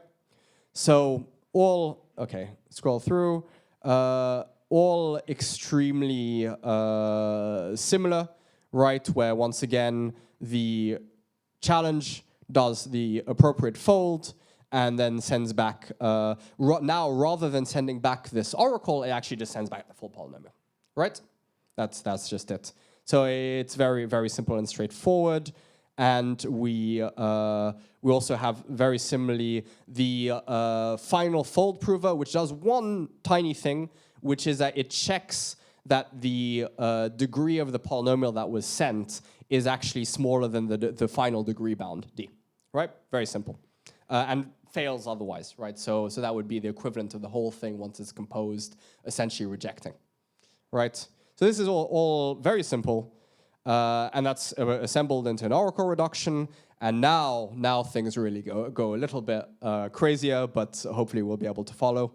So okay, scroll through, all extremely similar, right? Where once again, the challenge does the appropriate fold, and then sends back, now rather than sending back this oracle, it actually just sends back the full polynomial, right? That's just it. So it's very, very simple and straightforward. And we also have very similarly the final fold prover, which does one tiny thing, which is that it checks that the degree of the polynomial that was sent is actually smaller than the final degree bound d. Right? Very simple. And fails otherwise, right? So that would be the equivalent of the whole thing once it's composed, essentially rejecting, right? So this is all very simple, and that's assembled into an oracle reduction, and now things really go a little bit crazier, but hopefully we'll be able to follow,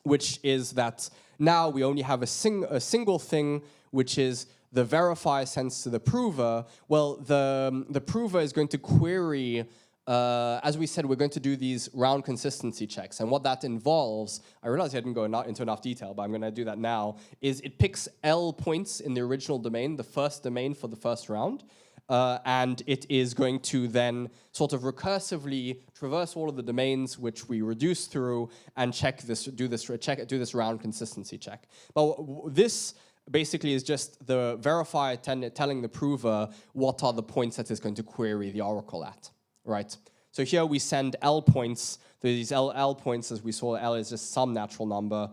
which is that now we only have a single thing, which is the verifier sends to the prover. Well, the prover is going to query, as we said, we're going to do these round consistency checks. And what that involves, I realize I didn't go into enough detail, but I'm going to do that now, is it picks L points in the original domain, the first domain for the first round. And it is going to then sort of recursively traverse all of the domains which we reduce through and do this round consistency check. But this basically is just the verifier telling the prover what are the points that it's going to query the oracle at, right? So here we send L points. These L points, as we saw, L is just some natural number,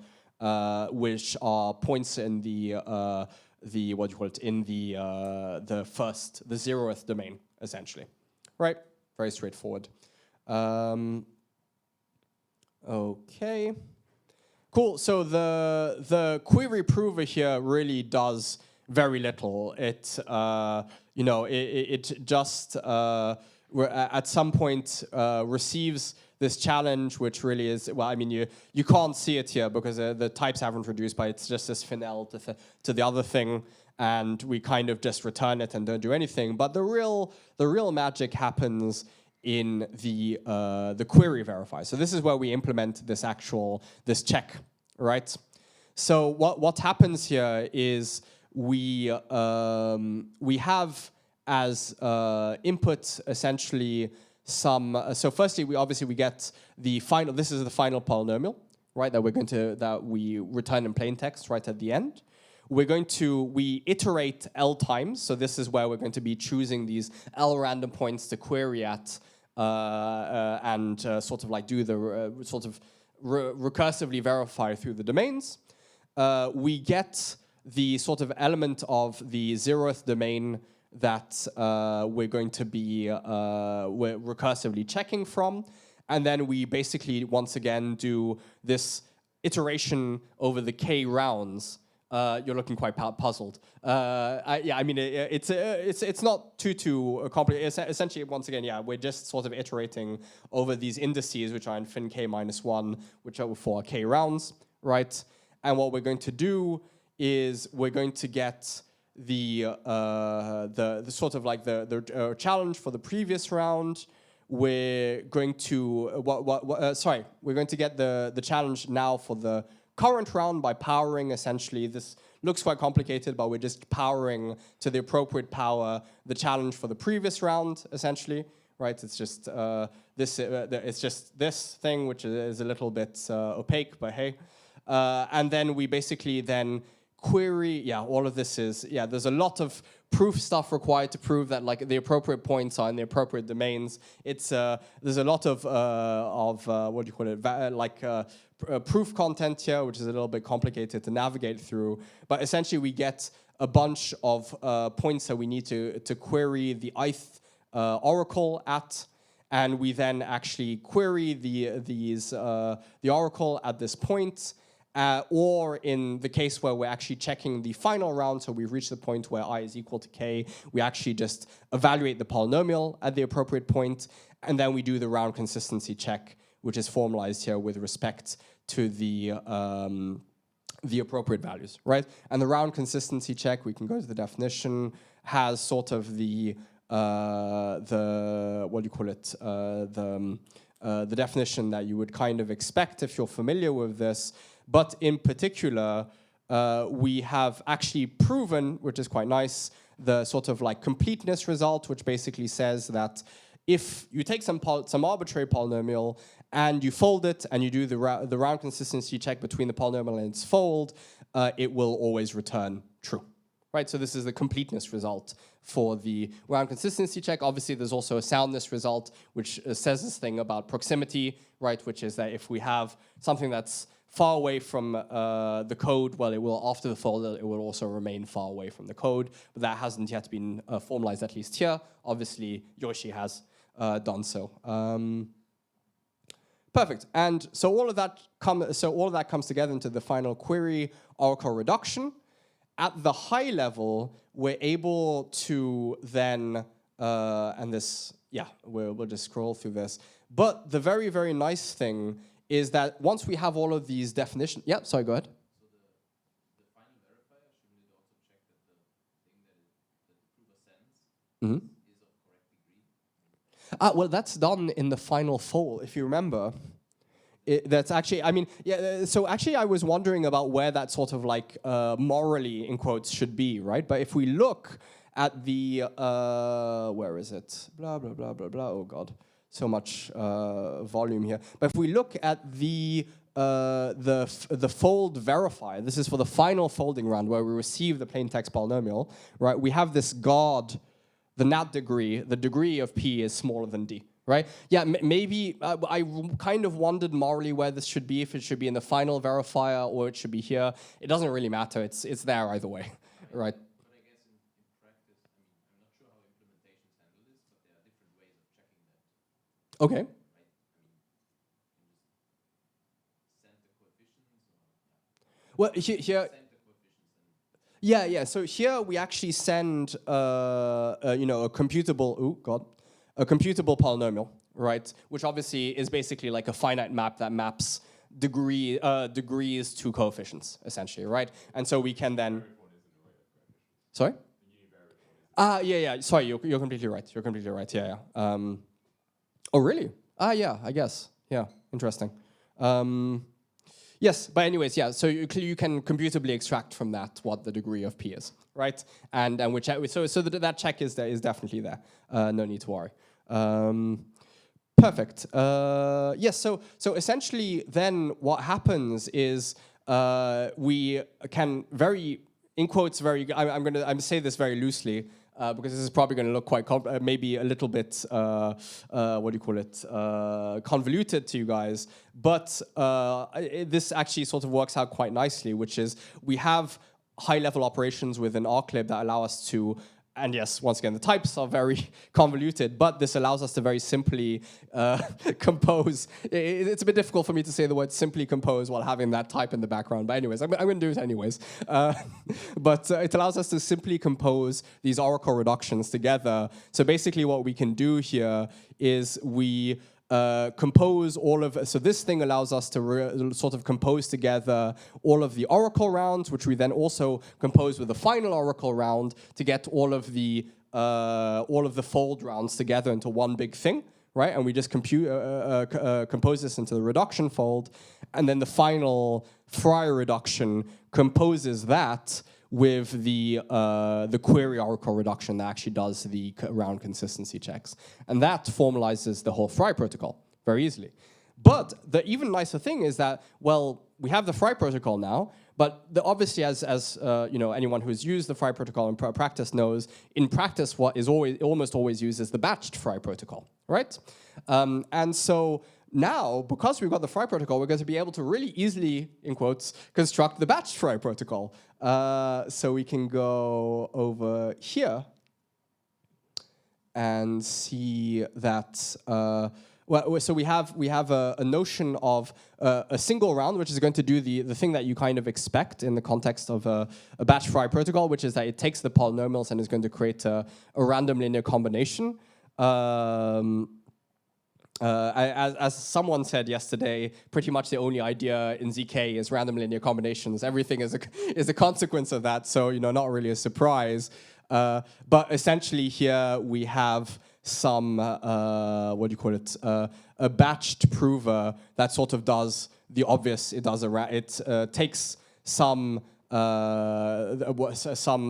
which are points in the zeroth domain, essentially, right? Very straightforward. Okay. Cool. So the query prover here really does very little. It it just at some point receives this challenge, which really is, well, I mean, you can't see it here because the types haven't reduced, but it's just this finel to the other thing, and we kind of just return it and don't do anything. But the real magic happens in the query verifier. So this is where we implement this check, right? So what happens here is we have as input essentially some. So firstly, we get the final. This is the final polynomial, right? That we return in plain text right at the end. We iterate L times, so this is where we're going to be choosing these L random points to query at, and sort of like do the recursively verify through the domains. We get the sort of element of the zeroth domain that we're going to be we're recursively checking from, and then we basically once again do this iteration over the k rounds. You're looking quite puzzled. I mean, it's not too complicated. Essentially, once again, yeah, we're just sort of iterating over these indices, which are in fin k minus 1, which are for k rounds, right? And what we're going to do is we're going to get the sort of like the challenge for the previous round. We're going to we're going to get the challenge now for the current round by powering, essentially. This looks quite complicated, but we're just powering to the appropriate power the challenge for the previous round, essentially. Right? It's just it's just this thing, which is a little bit opaque, but hey. And then we basically then query. Yeah, all of this is there's a lot of proof stuff required to prove that like the appropriate points are in the appropriate domains. It's there's a lot of what do you call it? Proof content here, which is a little bit complicated to navigate through. But essentially, we get a bunch of points that we need to query the ith oracle at, and we then actually query the oracle at this point. Or in the case where we're actually checking the final round, so we've reached the point where I is equal to k, we actually just evaluate the polynomial at the appropriate point, and then we do the round consistency check, which is formalized here with respect to the appropriate values, right? And the round consistency check, we can go to the definition, has sort of the what do you call it? The definition that you would kind of expect if you're familiar with this. But in particular, we have actually proven, which is quite nice, the sort of like completeness result, which basically says that if you take some arbitrary polynomial and you fold it and you do the round consistency check between the polynomial and its fold, it will always return true. Right, so this is the completeness result for the round consistency check. Obviously, there's also a soundness result, which says this thing about proximity, right, which is that if we have something that's far away from the code, well, it will, after the fold, it will also remain far away from the code, but that hasn't yet been formalized, at least here. Obviously, Yoshi has done so. Perfect, and so all of that comes together into the final query oracle reduction. At the high level, we're able to then, and this, we'll just scroll through this. But the very, very nice thing is that once we have all of these definitions, sorry, go ahead. So the final verifier, shouldn't it also check that the thing that the prover sends is of correct degree? Well, that's done in the final fold, if you remember. That's actually, I mean, so actually I was wondering about where that sort of like morally, in quotes, should be, right? But if we look at the, where is it? Blah, blah, blah, blah, blah, oh God. So much volume here. But if we look at the fold verifier, this is for the final folding round where we receive the plain text polynomial, right? We have this guard, the NAT degree, the degree of P is smaller than D, right? Yeah, maybe I kind of wondered morally where this should be, if it should be in the final verifier or it should be here. It doesn't really matter. It's there either way, right? Okay. Well, here, So here we actually send, a computable, a computable polynomial, right? Which obviously is basically like a finite map that maps degrees to coefficients, essentially, right? And so we can then. Sorry. Sorry, you're completely right. You're completely right. Oh, really? I guess. Yeah, interesting. Yes, but anyways, so you can computably extract from that what the degree of P is, right? And so that check is there, is definitely there. No need to worry. Perfect. Yes. So essentially, then what happens is we can in quotes, I'm gonna say this very loosely. Because this is probably going to look quite, maybe a little bit, convoluted to you guys. But this actually sort of works out quite nicely, which is we have high-level operations within rclib that allow us to, and yes, once again, the types are very convoluted, but this allows us to very simply compose. It's a bit difficult for me to say the word simply compose while having that type in the background, but anyways, I'm going to do it anyways. But it allows us to simply compose these oracle reductions together. So basically what we can do here is we compose all of, so this thing allows us to sort of compose together all of the oracle rounds, which we then also compose with the final oracle round to get all of the fold rounds together into one big thing, right? And we just compose this into the reduction fold, and then the final Frye reduction composes that with the query oracle reduction that actually does the round consistency checks. And that formalizes the whole Frye protocol very easily. But the even nicer thing is that, well, we have the Frye protocol now, but obviously, as you know, anyone who's used the Frye protocol in practice knows, in practice, what is almost always used is the batched Frye protocol, right? And so now, because we've got the Frye protocol, we're going to be able to really easily, in quotes, construct the batched Frye protocol. So we can go over here and see that. Well, so we have a notion of a single round, which is going to do the thing that you kind of expect in the context of a batch Frye protocol, which is that it takes the polynomials and is going to create a random linear combination. As someone said yesterday, pretty much the only idea in ZK is random linear combinations. Everything is a consequence of that, so not really a surprise. But essentially here we have some, what do you call it, a batched prover that sort of does the obvious. It takes some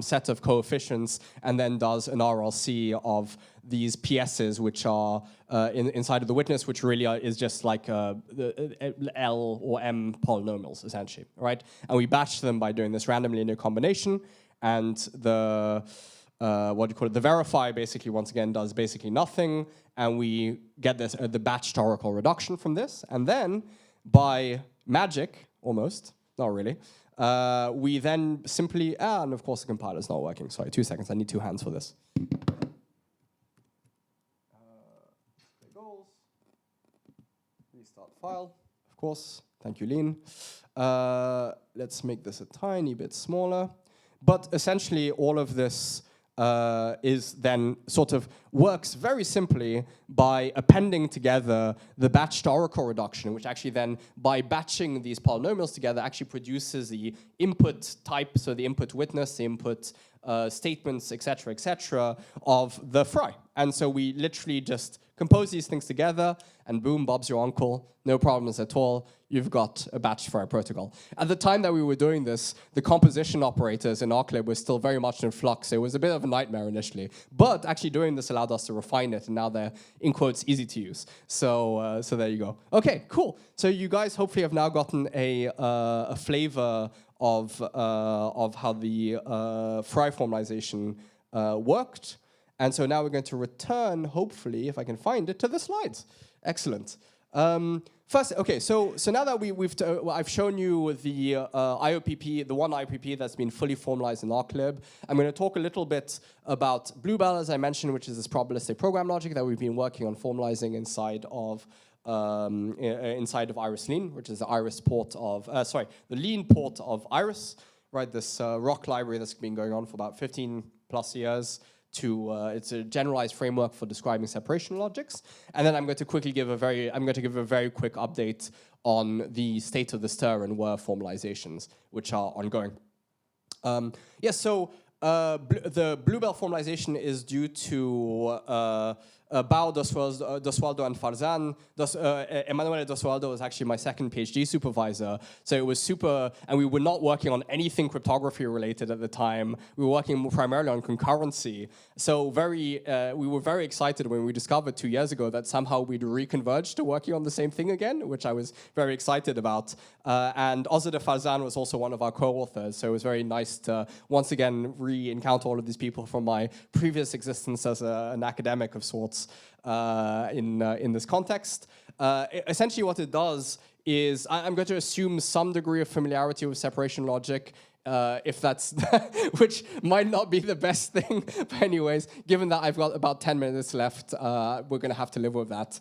set of coefficients and then does an RLC of these PSs, which are inside of the witness, which really is just like the L or M polynomials, essentially, right? And we batch them by doing this random linear combination, and the what do you call it? The verify basically once again does basically nothing, and we get this the batched oracle reduction from this, and then by magic, almost, not really, we then simply and of course the compiler's not working. Sorry, 2 seconds. I need 2 hands for this. Goals. Restart file. Of course. Thank you, Lean. Let's make this a tiny bit smaller. But essentially, all of this is then sort of works very simply by appending together the batched oracle reduction, which actually then, by batching these polynomials together, actually produces the input type, so the input witness, the input statements, etc., of the Frye. And so we literally just compose these things together, and boom, Bob's your uncle, no problems at all. You've got a batched Frye protocol. At the time that we were doing this, the composition operators in RClib were still very much in flux. It was a bit of a nightmare initially, but actually doing this allowed us to refine it, and now they're, in quotes, easy to use. So there you go. Okay, cool. So you guys hopefully have now gotten a flavor of how the Frye formalization worked. And so now we're going to return, hopefully, if I can find it, to the slides. Excellent. First, okay, so now that I've shown you the IOPP, the one IOPP that's been fully formalized in RClib, I'm going to talk a little bit about Bluebell, as I mentioned, which is this probabilistic program logic that we've been working on formalizing inside of Iris Lean, which is the Iris port of, the Lean port of Iris, right? This rock library that's been going on for about 15 plus years. It's a generalized framework for describing separation logics, and then I'm going to give a very quick update on the state of the stir and where formalizations, which are ongoing. So the Bluebell formalization is due to Bao, Dosualdo, and Farzan. Emanuele Dosualdo was actually my second PhD supervisor, so it was super, and we were not working on anything cryptography related at the time. We were working primarily on concurrency. So we were very excited when we discovered 2 years ago that somehow we'd reconverged to working on the same thing again, which I was very excited about. And Ozadeh Farzan was also one of our co-authors, so it was very nice to once again re-encounter all of these people from my previous existence as an academic of sorts. In this context. Essentially what it does is, I'm going to assume some degree of familiarity with separation logic, if that's, which might not be the best thing, but anyways, given that I've got about 10 minutes left, we're going to have to live with that.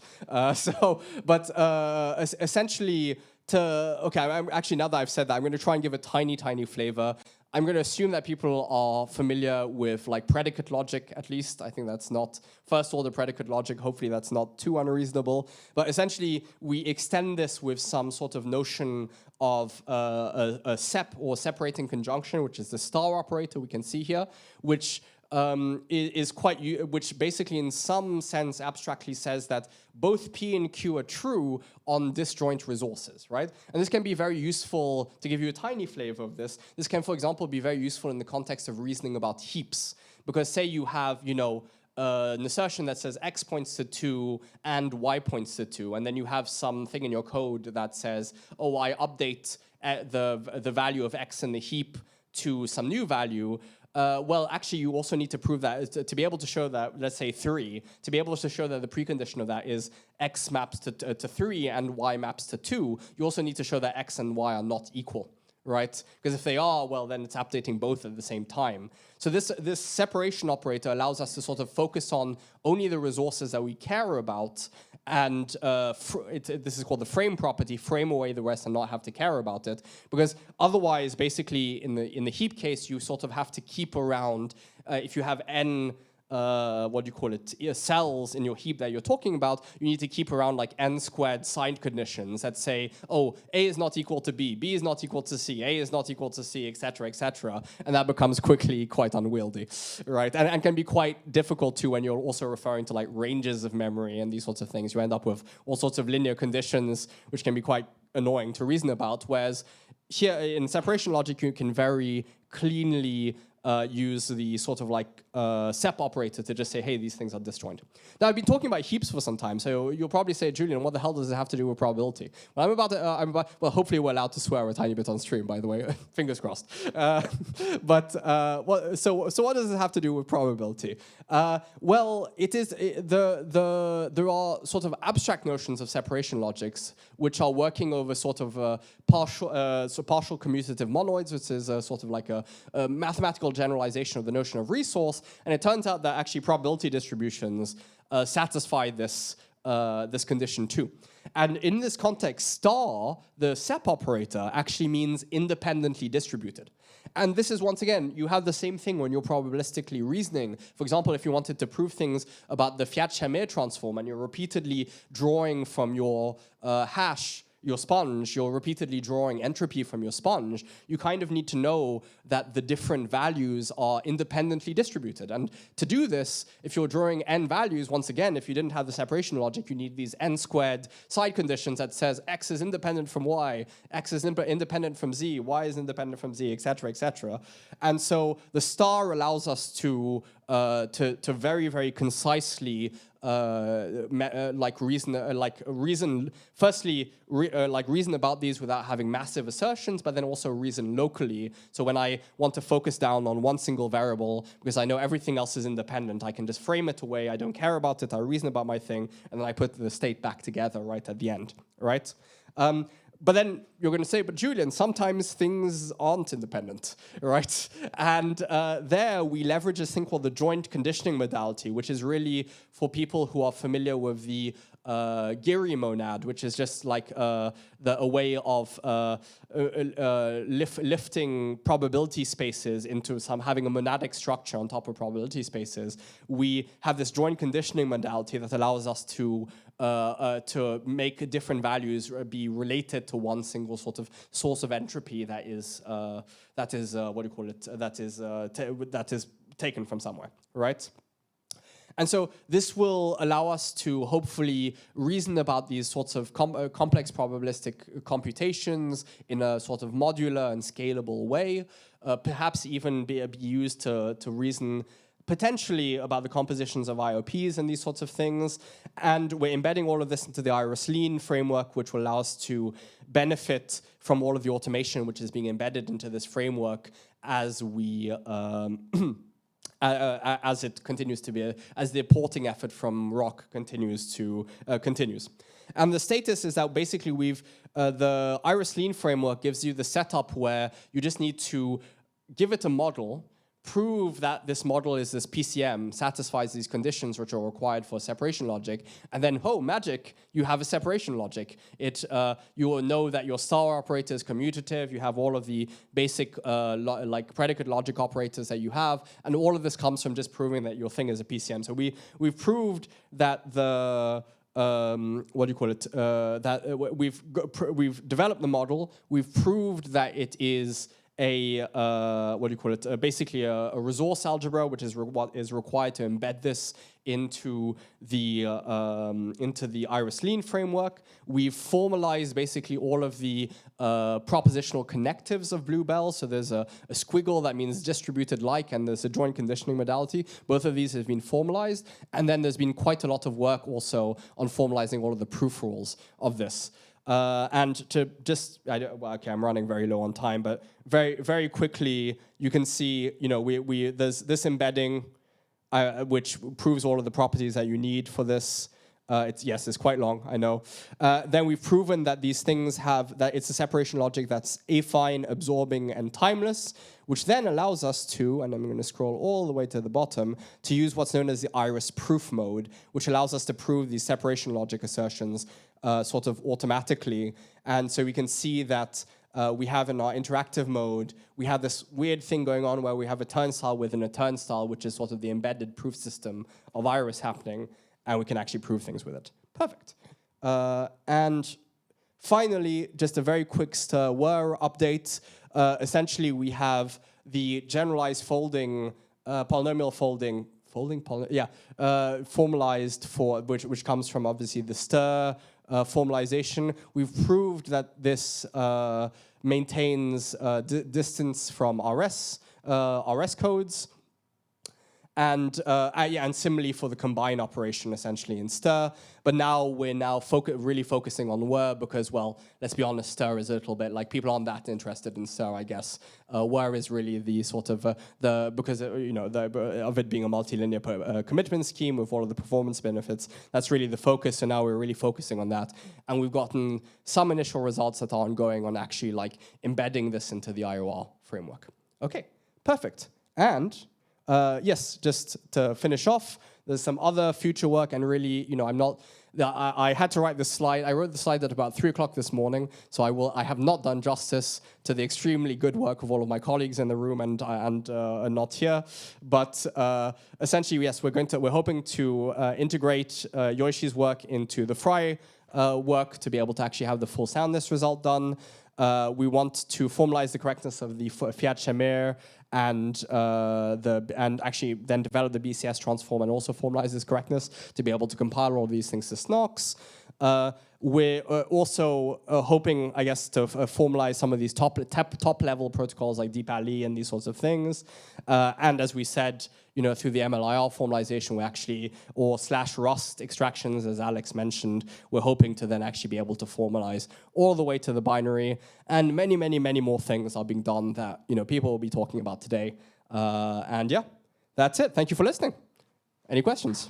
Essentially, actually, now that I've said that, I'm going to try and give a tiny flavor. I'm going to assume that people are familiar with like predicate logic, at least. I think that's not first order predicate logic. Hopefully that's not too unreasonable. But essentially, we extend this with some sort of notion of a sep or separating conjunction, which is the star operator we can see here, which is quite, which basically in some sense abstractly says that both P and Q are true on disjoint resources, right? And this can be very useful, to give you a tiny flavor of this, this can, for example, be very useful in the context of reasoning about heaps. Because say you have, you know, an assertion that says x points to 2 and y points to 2, and then you have something in your code that says, oh, I update the value of x in the heap to some new value. Well, actually, you also need to prove that, to be able to show that, let's say 3, to be able to show that the precondition of that is x maps to 3 and y maps to 2, you also need to show that x and y are not equal, right? Because if they are, well, then it's updating both at the same time. So this separation operator allows us to sort of focus on only the resources that we care about, and this is called the frame property, frame away the rest and not have to care about it. Because otherwise, basically, in the heap case, you sort of have to keep around, if you have n what do you call it, cells in your heap that you're talking about, you need to keep around like n squared side conditions that say, oh, A is not equal to B, B is not equal to C, A is not equal to C, etc., etc. And that becomes quickly quite unwieldy, right? And can be quite difficult too when you're also referring to like ranges of memory and these sorts of things. You end up with all sorts of linear conditions, which can be quite annoying to reason about, whereas here in separation logic, you can very cleanly use the sort of like SEP operator to just say, hey, these things are disjoint. Now, I've been talking about heaps for some time, so you'll probably say, Julian, what the hell does it have to do with probability? Well, well, hopefully we're allowed to swear a tiny bit on stream, by the way. Fingers crossed. So what does it have to do with probability? Well, it is there are sort of abstract notions of separation logics which are working over sort of partial commutative monoids, which is sort of like a mathematical generalization of the notion of resource. And it turns out that actually probability distributions satisfy this condition too. And in this context, star, the SEP operator, actually means independently distributed. And this is, once again, you have the same thing when you're probabilistically reasoning. For example, if you wanted to prove things about the Fiat-Shamir transform and you're repeatedly drawing from your hash, your sponge, you're repeatedly drawing entropy from your sponge, you kind of need to know that the different values are independently distributed. And to do this, if you're drawing n values, once again, if you didn't have the separation logic, you need these n squared side conditions that says x is independent from y, x is independent from z, y is independent from z, etc., etc. And so the star allows us to very, very concisely reason about these without having massive assertions, but then also reason locally. So when I want to focus down on one single variable, because I know everything else is independent, I can just frame it away, I don't care about it, I reason about my thing, and then I put the state back together right at the end, right? But then you're going to say, but Julian, sometimes things aren't independent, right? And there we leverage this thing called the joint conditioning modality, which is really for people who are familiar with the Geary monad, which is just like a way of lifting probability spaces into having a monadic structure on top of probability spaces. We have this joint conditioning modality that allows us to make different values be related to one single sort of source of entropy that is what do you call it? That is taken from somewhere, right? And so this will allow us to hopefully reason about these sorts of complex probabilistic computations in a sort of modular and scalable way, perhaps even be used to reason potentially about the compositions of IOPPs and these sorts of things. And we're embedding all of this into the Iris-Lean framework, which will allow us to benefit from all of the automation which is being embedded into this framework as we as it continues to be, as the porting effort from ROC continues. And the status is that basically the Iris-Lean framework gives you the setup where you just need to give it a model, prove that this model is this PCM, satisfies these conditions which are required for separation logic, and then, oh, magic, you have a separation logic. You will know that your star operator is commutative, you have all of the basic like predicate logic operators that you have, and all of this comes from just proving that your thing is a PCM. So we've proved that the we've developed the model, we've proved that it is what do you call it? Basically a resource algebra, which is what is required to embed this into the Iris Lean framework. We've formalized basically all of the propositional connectives of Bluebell. So there's a squiggle that means distributed like, and there's a joint conditioning modality. Both of these have been formalized, and then there's been quite a lot of work also on formalizing all of the proof rules of this. And to just, okay, I'm running very low on time, but very quickly, you can see, there's this embedding, which proves all of the properties that you need for this. It's quite long, I know. Then we've proven that these things that it's a separation logic that's affine, absorbing, and timeless, which then allows us to, and I'm going to scroll all the way to the bottom, to use what's known as the Iris proof mode, which allows us to prove these separation logic assertions sort of automatically. And so we can see that we have in our interactive mode, we have this weird thing going on where we have a turnstile within a turnstile, which is sort of the embedded proof system of Iris happening, and we can actually prove things with it. Perfect. And finally, just a very quick whir update. Essentially, we have the generalized folding, polynomial folding, formalized for which comes from obviously the stir formalization. We've proved that this maintains distance from RS codes. And similarly for the combine operation, essentially in stir. But now we're really focusing on whir because, well, let's be honest, stir is a little bit like people aren't that interested in stir, I guess. Whir is really the sort of because of it being a multilinear commitment scheme with all of the performance benefits. That's really the focus. So now we're really focusing on that, and we've gotten some initial results that are ongoing on actually like embedding this into the IOR framework. Okay, perfect. And yes, just to finish off, there's some other future work, and really, I had to write this slide. I wrote the slide at about 3 o'clock this morning, so I have not done justice to the extremely good work of all of my colleagues in the room and not here. But essentially, yes, we're hoping to integrate Yoishi's work into the Fry work to be able to actually have the full soundness result done. We want to formalize the correctness of the Fiat-Shamir and actually then develop the BCS transform and also formalize this correctness to be able to compile all these things to SNOCs. We're also hoping, I guess, to formalize some of these top-level protocols like DeepAli and these sorts of things. And as we said, through the MLIR formalization, we actually, or /Rust extractions, as Alex mentioned, we're hoping to then actually be able to formalize all the way to the binary. And many, many, many more things are being done that people will be talking about today. And yeah, that's it. Thank you for listening. Any questions?